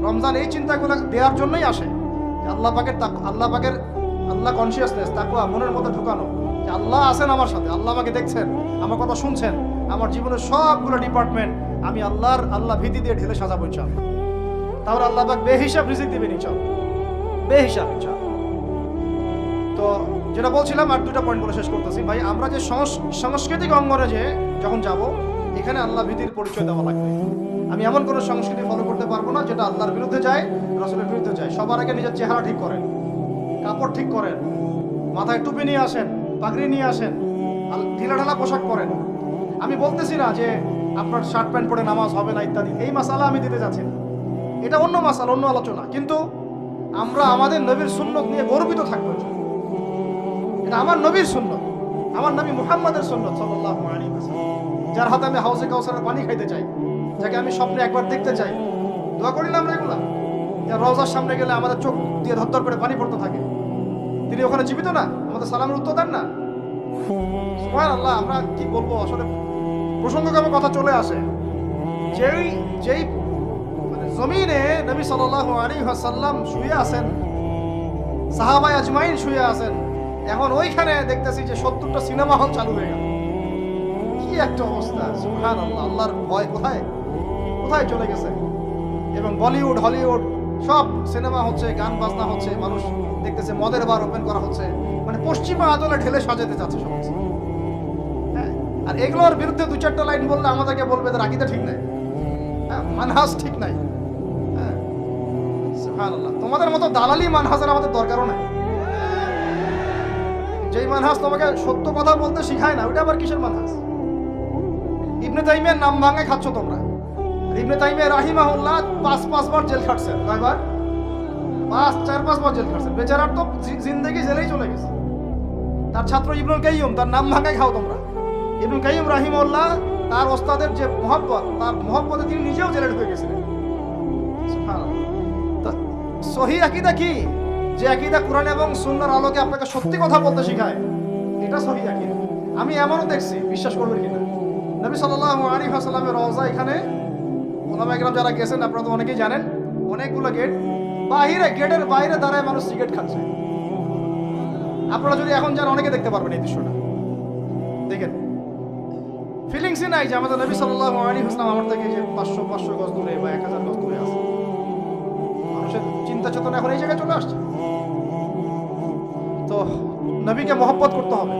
রমজান এই চিন্তাগুলো দেওয়ার জন্যই আসে, যে আল্লাহ কনসিয়াসনেস, তাকওয়া মনের মধ্যে ঢুকানো, যে আল্লাহ আছেন আমার সাথে, আল্লাহ আমাকে দেখছেন, আমার কথা শুনছেন, আমার জীবনের সবগুলো ডিপার্টমেন্ট আমি আল্লাহ ভীতি দিয়ে ঢেলে সাজাবো ইনশাআল্লাহ। তাহলে আল্লাহ পাক বেহিসাব রিজিক দিবেন ইনশাআল্লাহ, বেহিসাব ইনশাআল্লাহ। তো যেটা বলছিলাম, আর 2টা পয়েন্ট বলে শেষ করতেছি ভাই। আমরা যে সাংস্কৃতিক অঙ্গনে যখন যাব, এখানে আল্লাহ ভীতির পরিচয় দেওয়া লাগবে। আমি এমন কোনো সংস্কৃতি ফলো করতে পারবো না যেটা আল্লাহর বিরুদ্ধে যায়, রাসূলের বিরুদ্ধে যায়। সবার আগে নিজের চেহারা ঠিক করেন, কাপড় ঠিক করেন, মাথায় টুপি নিয়ে আসেন, পাগড়ি নিয়ে আসেন, ঢিলাঢালা পোশাক পরেন। আমি বলতেছি না যে আপনার শার্ট প্যান্ট পরে নামাজ হবে না ইত্যাদি, এই মাসালা আমি দিতে যাচ্ছি না, এটা অন্য মাসালা, অন্য আলোচনা। কিন্তু আমরা আমাদের নবীর সুন্নত নিয়ে গর্বিত থাকবো। এটা আমার নবীর সুন্নত, আমার নবী মুহাম্মাদের সুন্নত সাল্লাল্লাহু আলাইহি ওয়াসাল্লাম, যার হাতে আমি হাউজে কাউসারের পানি খাইতে চাই, যাকে আমি স্বপ্নে একবার দেখতে চাই। দোয়া করি না আমরা এগুলা? যার রওজার সামনে গেলে আমাদের চোখ দিয়ে ধর করে পানি পড়তে থাকে, তিনি ওখানে জীবিত না? আমাদের সালামের উত্তর দেন না? সুবহানাল্লাহ। আমরা কি বলবো আসলে, প্রসঙ্গক্রমে কথা চলে আসে। যেই মানে জমিনে নবী সাল্লাল্লাহু আলাইহি ওয়াসাল্লাম শুয়ে আছেন, সাহাবায়ে আজমাইন শুয়ে আছেন, এখন ওইখানে দেখতেছি যে 70টা সিনেমা হল চালু হয়ে গেল। কি একটা অবস্থা! সুবহানাল্লাহ। আল্লাহর ভয় কোথায় কোথায় চলে গেছে। এবং বলিউড, হলিউড সব সিনেমা হচ্ছে, গান বাজনা হচ্ছে, মানুষ দেখতেছে মদের বার ওপেন করা হচ্ছে, মানে পশ্চিমা আদলে ঢেলে সাজাতে যাচ্ছে সব কিছু। হ্যাঁ, আর এগুলোর বিরুদ্ধে দু চারটা লাইন বললে আমাদেরকে বলবে এদের আকীদা ঠিক নাই, হ্যাঁ, মানহাজ ঠিক নাই। হ্যাঁ, সুবহানাল্লাহ। তোমাদের মতো দালালি মানহাজের আমাদের দরকারও নাই। যেই মানহাজ তোমাকে সত্য কথা বলতে শিখায় না, ওটা আবার কিসের মানহাজ? ইবনে তাইমিয়ার নাম ভাঙে খাচ্ছ তোমরা। ইবনে তাইমিয়া রাহিমাহুল্লাহ 5 বার জেল খাটছেন। কয়বার? 4-5 বার জেল খাটছেন। বেচারার তো জিন্দেগি জেলেই চলে গেছে। তার ছাত্র ইবনুল কাইয়্যিম, তার নাম ভাঙায় খাও তোমরা। ইবনুল কাইয়্যিম রাহিমাহুল্লাহ, তার ওস্তাদের যে মহব্বত, তার মহব্বতে তিনি নিজেও জেলে ঢুকে গেছিলেন। সুবহানাল্লাহ। সহিহ আকীদা কি? যে আকীদা কোরআন এবং সুন্নাহর আলোকে আপনাকে সত্যি কথা বলতে শেখায়, এটা সহিহ আকীদা। আমি এমনও দেখছি, বিশ্বাস করবেন কিনা, নবী সাল্লাল্লাহু আলাইহি ওয়াসাল্লামের রওজা, এখানে ওলামায়ে কেরাম যারা গেছেন আপনারা তো অনেকেই জানেন, অনেকগুলো গেট, গেটের বাইরে দাঁড়ায় মানুষ সিগারেট খাচ্ছে। আপনারা যদি এখন যান অনেকে দেখতে পারবেন এই দৃশ্যটা। দেখেন, ফিলিংসই নাই যে আমাদের নবী সাল্লাল্লাহু আলাইহি ওয়াসাল্লাম আমার থেকে যে 500 গজ দূরে বা 1000 গজ দূরে আছে। মানুষের চিন্তা চেতনা এখন এই জায়গায় চলে আসছে। তো নবীকে মহব্বত করতে হবে।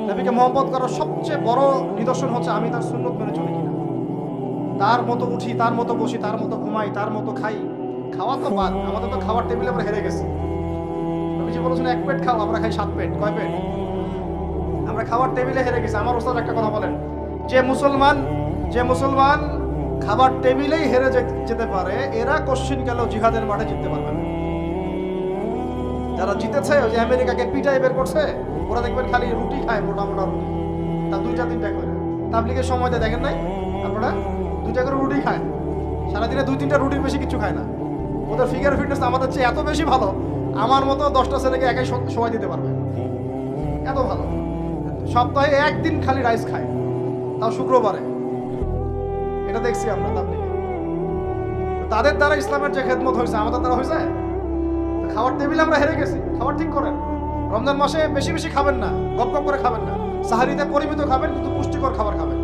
নবীকে মহব্বত করার সবচেয়ে বড় নিদর্শন হচ্ছে আমি তার সুন্নত মেনে চলি কিনা। তার মতো উঠি, তার মতো বসি, তার মতো ঘুমাই, তার মতো খাই। খাওয়া তো বাদ, আমাদের তো খাওয়ার টেবিলে আমরা হেরে গেছি। নবীজি বলেছেন 1 পেট খাও, আমরা খাই 7 পেট। কয় পেট? আমরা খাওয়ার টেবিলে হেরে গেছি। আমার ওস্তাদ একটা কথা বলেন, যে মুসলমান খাবার টেবিলেই হেরে যেতে পারে, এরা কোশ্চিন গেল জিহাদের মাঠে জিততে পারবে না। যারা জিতেছে, ওই যে আমেরিকাকে পিটাই বের করছে, ওরা দেখবেন খালি রুটি খায়, মোটা মোটা রুটি, তা 2-3টা করে। তাবলীগের সময়তে দেখেন নাই আপনারা, 2টা করে রুটি খায়, সারাদিনে 2-3টা রুটির বেশি কিছু খায় না। ওদের ফিগার ফিটনেস আমাদের চেয়ে এত বেশি ভালো, আমার মতো 10টা ছেলেকে একাই সময় দিতে পারবে, এত ভালো। সপ্তাহে 1 দিন খালি রাইস খায়, তাও শুক্রবারে। এটা দেখছি আমরা তাবলীগে। তাদের দ্বারা ইসলামের যে খেদমত হয়েছে, আমাদের দ্বারা হয়েছে? খাওয়ার টেবিলে আমরা হেরে গেছি। খাবার ঠিক করেন। রমজান মাসে বেশি বেশি খাবেন না, গপ গপ করে খাবেন না। সাহারিতে পরিমিত খাবেন, কিন্তু পুষ্টিকর খাবার খাবেন।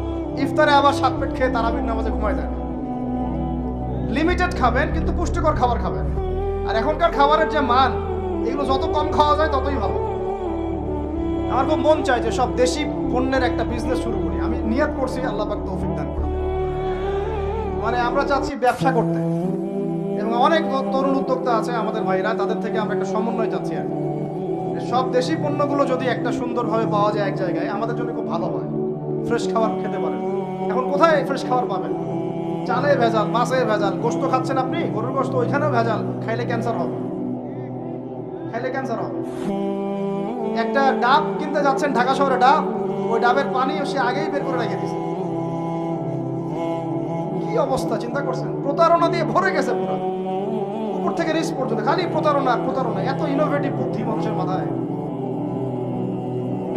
ইফতারে আবার 7 পেট খেয়ে তারাবির নামাজে ঘুমায় যান। লিমিটেড খাবেন, কিন্তু পুষ্টিকর খাবার খাবেন। আর এখনকার খাবারের যে মান, এগুলো যত কম খাওয়া যায় ততই ভালো। আমার খুব মন চায় যে সব দেশি পণ্যের একটা বিজনেস শুরু করি। আমি নিয়ত করছি, আল্লাহ পাক তৌফিক দান করুন। মানে আমরা চাচ্ছি ব্যবসা করতে, এবং অনেক তরুণ উদ্যোক্তা আছে আমাদের ভাইরা, তাদের থেকে আমরা একটা সমন্বয় চাচ্ছি। আর সব দেশি পণ্যগুলো যদি একটা সুন্দরভাবে পাওয়া যায় এক জায়গায়, আমাদের জন্য খুব ভালো হয়। ফ্রেশ খাবার খেতে পারেন। এখন কোথায় ফ্রেশ খাবার পাবেন? চালে ভেজাল, মাছে ভেজাল। গোশত খাচ্ছেন আপনি, গরুর গোশত, ওইখানেও ভেজাল। খাইলে ক্যান্সার হবে, খাইলে ক্যান্সার হবে। একটা ডাব কিনতে যাচ্ছেন ঢাকা শহরে, ডাব, ওই ডাবের পানি সে আগেই বের করে রেখে দিয়েছে। কি অবস্থা চিন্তা করছেন? প্রতারণা দিয়ে ভরে গেছে পুরো, উপর থেকে নিচ পর্যন্ত খালি প্রতারণা প্রতারণা। এত ইনোভেটিভ বুদ্ধি মানুষের মাথায়।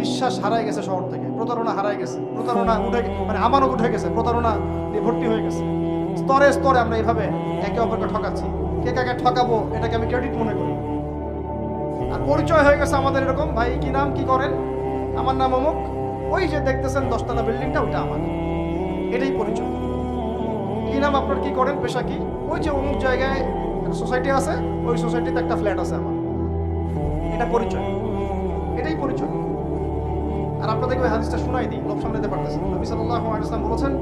বিশ্বাস হারাই গেছে শহর থেকে, প্রতারণা হারাই গেছে, প্রতারণা উঠে, মানে আমানত উঠে গেছে, প্রতারণা দিয়ে ভর্তি হয়ে গেছে। স্তরে স্তরে আমরা এইভাবে একে অপরকে ঠকাচ্ছি। কে কাকে ঠকাবো এটাকে আমি ক্রেডিট মনে করি। আর পরিচয় হয়ে গেছে আমাদের এরকম, ভাই কি নাম, কি করেন? আমার নাম অমুক। ওই যে দেখতেছেন 10তলা বিল্ডিংটা, ওইটা আমার, এটাই পরিচয়। কি নাম আপনার, কি করেন, পেশা কি? ওই যে অমুক জায়গায় সোসাইটি আছে, ওই সোসাইটিতে একটা ফ্ল্যাট আছে আমার, এটা পরিচয়, এটাই পরিচয়। আর আপনাদেরকে ওই হাদিসটা শোনাই দিই, লোক সামলাতে পারতেছেন। নবী সাল্লাল্লাহু আলাইহি ওয়াসাল্লাম বলেছেন,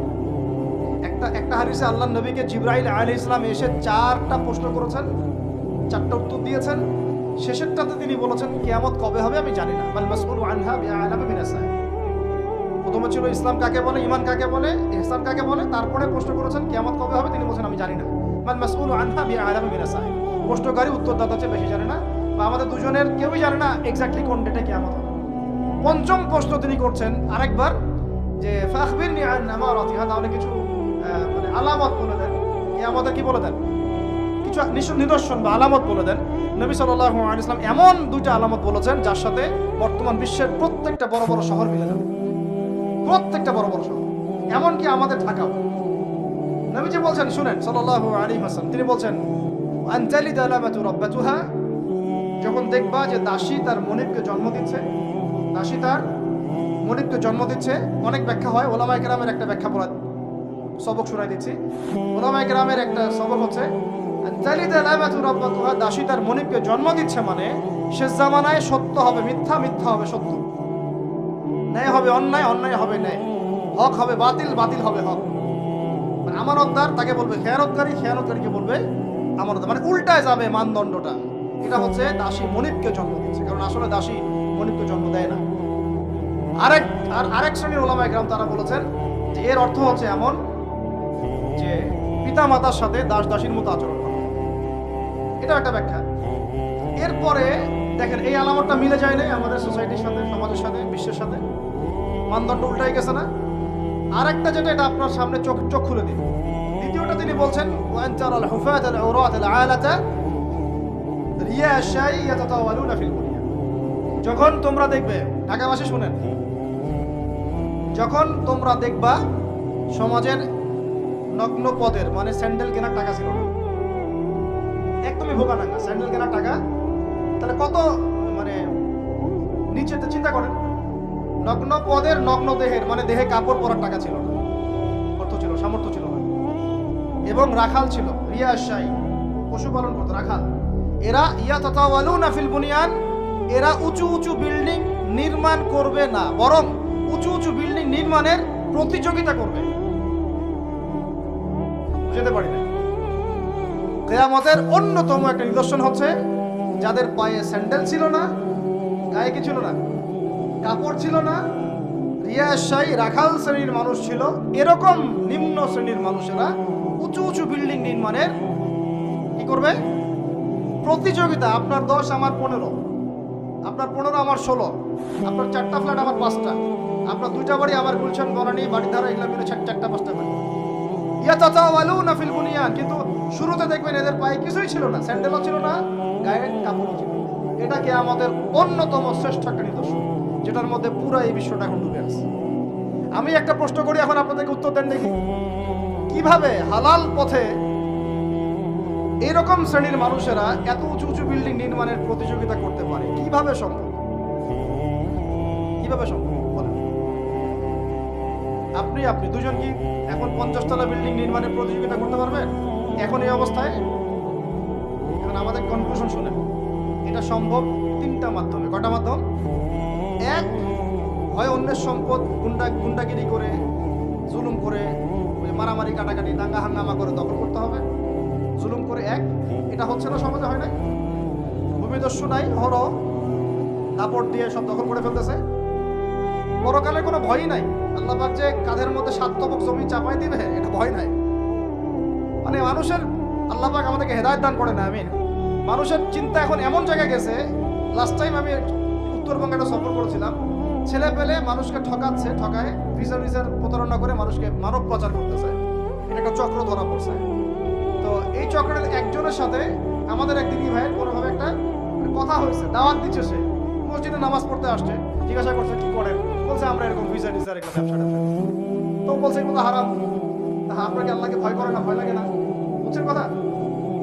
একটা হাদিসে আল্লাহর নবীকে জিবরাইল আলাইহিস সালাম এসে 4টা প্রশ্ন করেছেন, 4টা উত্তর দিয়েছেন। শেষেরটাতে তিনি বলেছেন, কিয়ামত কবে হবে আমি জানি না, বাল মাসউলু আনহা বিআলামা মিনাস সাইল। প্রথমে ছিল ইসলাম কাকে বলে, ঈমান কাকে বলে, ইহসান কাকে বলে। তারপরে প্রশ্ন করেছেন কিয়ামত কবে হবে, তিনি বলছেন আমি জানি না। মান মাসউলু আনহা বিআলামি মিনাস সাইল, প্রশ্নকারী উত্তরদাতা চেয়ে বেশি জানে না, বা আমাদের দুজনের কেউই জানে না এক্স্যাক্টলি কোন ডেটে কিয়ামত হবে। পঞ্চম প্রশ্ন তিনি করছেন আরেকবার, যে ফাখবিরনি আন আমারাতিহা, তাহলে কিছু মানে আলামত বলে দেন, কিয়ামতের কি বলে দেন, কিছু নিদর্শন বা আলামত বলে দেন। নবী সাল্লাল্লাহু আলাইহি ওয়াসাল্লাম এমন দুইটা আলামত বলেছেন যার সাথে বর্তমান বিশ্বের প্রত্যেকটা বড় বড় শহর মিলে যাবে, প্রত্যেকটা বড় বড় শহর, এমনকি আমাদের ঢাকাও। নবীজি বলছেন, শুনেন সাল্লাল্লাহু আলাইহি ওয়াসাল্লাম, তিনি বলছেন আনতালিদা লামাতু রাব্বাতুহা, যখন দেখবা যে দাসী তার মনিবকে জন্ম দিচ্ছে, দাসী তার মনিবকে জন্ম দিচ্ছে। অনেক ব্যাখ্যা হয়, ওলামায়ে কেরামের একটা ব্যাখ্যা পড়া সবক শোনাই দিচ্ছি। ওলামায়ে কেরামের একটা সবক হচ্ছে আনতালিদা লামাতু রাব্বাতুহা, দাসী তার মনিবকে জন্ম দিচ্ছে মানে শেষ জামানায় সত্য হবে মিথ্যা, মিথ্যা হবে সত্য, ন্যায় হবে অন্যায়, অন্যায় হবে ন্যায়, হক হবে বাতিল, বাতিল হবে হক। মানে আমানতদার তাকে বলবে খেয়ানতকারী, খেয়ানতকারীকে বলবে আমানতদার, মানে উল্টায় যাবে মানদণ্ডটা। এটা হচ্ছে দাসী মনিবকে জন্ম দিচ্ছে, কারণ আসলে দাসী মনিবকে জন্ম দেয় না। আরেক শ্রেণীর ওলামায়ে কেরাম তারা বলেছেন যে এর অর্থ হচ্ছে এমন যে পিতা মাতার সাথে দাস দাসীর মতো আচরণ করা, এটা একটা ব্যাখ্যা। এরপরে দেখেন এই আলামতটা মিলে যায় নাই আমাদের সোসাইটির সাথে, সমাজের সাথে, বিশ্বের সাথে, মানদণ্ড উল্টাই গেছে না। আরেকটা যেটা, এটা আপনার সামনে চোখ খুলে দিন। দ্বিতীয়টা তিনি বলছেন ওয়ান তারাল হুফাতাল আওরাতাল আলাতা রিয়া শাই ইয়াতাতাওয়ালুনা ফিল বুনিয়ান, যখন তোমরা দেখবে, ঢাকাবাসী শুনেন, যখন তোমরা দেখবা সমাজের নগ্ন পদের, মানে স্যান্ডেল কেনার টাকা ছিল না, একদমই ভোগা টাকা, স্যান্ডেল কেনার টাকা, তাহলে কত মানে নিচেতে চিন্তা করেন, নগ্ন পদের নগ্ন দেহের, মানে দেহে কাপড় পরার টাকা ছিল না, অর্থ ছিল, সামর্থ্য ছিল না, এবং রাখাল ছিল, রিয়াশাই পশুপালন করতো রাখাল। এরা ইয়াতাতাওয়ালুনা ফিল বুনিয়ান, এরা উঁচু উঁচু বিল্ডিং নির্মাণ করবে না, বরং উঁচু উঁচু বিল্ডিং নির্মাণের প্রতিযোগিতা করবে। বুঝতে পারি না। কিয়ামতের অন্যতম একটা নিদর্শন হচ্ছে যাদের পায়ে স্যান্ডেল ছিল না, গায়ে কি ছিল না, কাপড় ছিল না, রিয়াশাই রাখাল শ্রেণীর মানুষ ছিল, এরকম নিম্ন শ্রেণীর মানুষেরা উঁচু উঁচু বিল্ডিং নির্মাণের কি করবে, প্রতিযোগিতা। আপনার 10 আমার 15, আপনার 15 আমার 16, আপনার 4টা ফ্ল্যাট আমার 5টা, আপনার 2টা বাড়ি আমার গুলশান বনানী বাড়ি ধারা এগুলো মিলে 4টা 5টা বাড়ি। ইয়াতাতাওয়ালুনা ফিল বুনিয়ান, কিন্তু শুরুতে দেখবেন এদের পায়ে কিছুই ছিল না, স্যান্ডেলও ছিল না, গায়ে কাপড়ও ছিল না। এটা কিয়ামতের অন্যতম শ্রেষ্ঠ একটা নিদর্শন, যেটার মধ্যে পুরো এই বিশ্বটা এখন ডুবে আছে। আমি একটা প্রশ্ন করি, এখন আপনাদেরকে উত্তর দেন দেখি, কিভাবে হালাল পথে এরকম শ্রেণীর মানুষেরা এত উঁচু উঁচু বিল্ডিং নির্মাণের প্রতিযোগিতা করতে পারে? কিভাবে সম্ভব, কিভাবে সম্ভব বলেন? আপনি দুজন কি এখন 50 তলা বিল্ডিং নির্মাণের প্রতিযোগিতা করতে পারবেন এখন এই অবস্থায়? এখন আমাদের কনক্লুশন শুনেন, এটা সম্ভব 3টা মাধ্যমে। কটা মাধ্যম? এক, হয় অন্যের সম্পদ গুন্ডাগিরি করে, জুলুম করে, মারামারি কাটাকাটি দাঙ্গা হাঙ্গামা করে দখল করতে হবে, জুলুম করে। এক, এটা হচ্ছে না, সমাজে হয় না, ভূমিদস্যু নাই, হরো দাপট দিয়ে সব দখল করে ফেলতেছে, পরকালে কোনো ভয়ই নাই। আল্লাহ পাক যে কাঁধের মধ্যে 7 তবক জমি চাপাই দিবে, এটা ভয় নাই। মানে মানুষের, আল্লাহ পাক আমাদেরকে হেদায়েত দান করে না, আমিন। মানুষের চিন্তা এখন এমন জায়গায় গেছে, লাস্ট টাইম আমি উত্তরবঙ্গে একটা সফর করেছিলাম, ছেলে পেলে মানুষকে ঠকাচ্ছে, ঠকায় ভিসার প্রতারণা করে মানুষকে মানব পাচার করতেছে, এটা একটা চক্র ধরা পড়ছে। তো এই চক্রের একজনের সাথে আমাদের এক দিদি ভাইয়ের কোনোভাবে একটা কথা হয়েছে, দাওয়াত দিচ্ছে, সে মসজিদে নামাজ পড়তে আসছে, জিজ্ঞাসা করছে কি করেন, বলছে আমরা এরকম ভিসা টিসার এগুলো ব্যবসা ট্যাবসা করি। তো বলছে এগুলো হারাম, আপনাকে আল্লাহকে ভয় করে না, ভয় লাগে না, বুঝছেন কথা?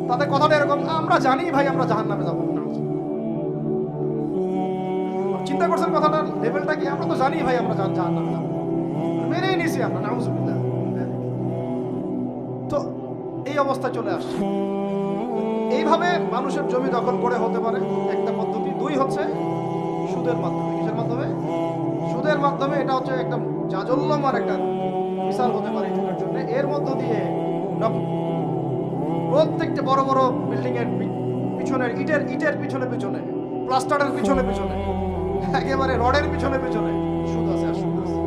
তাদের কথাটা এরকম, আমরা জানি ভাই আমরা জাহান্নামে যাবো। চিন্তা করছেন কথাটার লেভেলটা কি? আমরা তো জানি ভাই আমরা জাহান্নামে যাবো, মেনেই নিছি আমরা, নাউজুবিল্লাহ। তো এই অবস্থায় চলে আসছে। এইভাবে মানুষের জমি দখল করে হতে পারে একটা পদ্ধতি। 2 হচ্ছে সুদের মাধ্যমে। কিসের মাধ্যমে? সুদের মাধ্যমে। এটা হচ্ছে একটা জাজল্যমার একটা মিসাল হতে পারে এই যুগের জন্য। এর মধ্য দিয়ে প্রত্যেকটা বড় বড় বিল্ডিং এর পিছনের ইটের পিছনে প্লাস্টারের পিছনে একেবারে রডের পিছনে সুদ আছে আর সুদ আছে।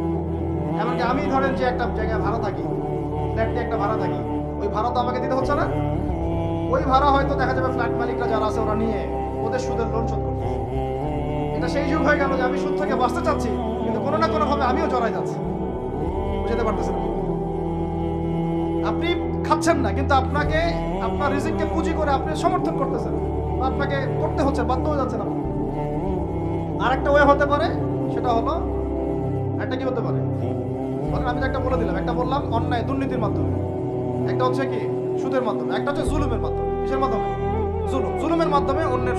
এমনকি আমি ধরেন যে একটা জায়গায় ভাড়া থাকি, ফ্ল্যাট নিয়ে একটা ভাড়া থাকি, ওই ভাড়া তো আমাকে দিতে হচ্ছে না। ওই ভাড়া হয়তো দেখা যাবে ফ্ল্যাট মালিকরা যারা আছে ওরা নিয়ে ওদের সুদের লোন শোধ করতে। এটা সেই যুগ হয়ে গেল যে আমি সুদ থেকে বাঁচতে চাচ্ছি, কিন্তু কোনো না কোনোভাবে আমিও জড়াই যাচ্ছি। বুঝতে পারতেছেন? আপনি খাচ্ছেন না, কিন্তু আপনাকে আপনার রিজিককে পুঁজি করে আপনি সমর্থন করতেছেন, বা আপনাকে করতে হচ্ছে, বাধ্য হয়ে যাচ্ছেন আপনি। আরেকটা ওয়ে হতে পারে, সেটা হলো একটা কি হতে পারে বলেন, আমি তো একটা বলে দিলাম, একটা বললাম অন্যায় দুর্নীতির মাধ্যমে, একটা হচ্ছে কি সুদের মাধ্যমে, একটা হচ্ছে জুলুমের মাধ্যমে। কিসের মাধ্যমে? জুলুমের মাধ্যমে অন্যের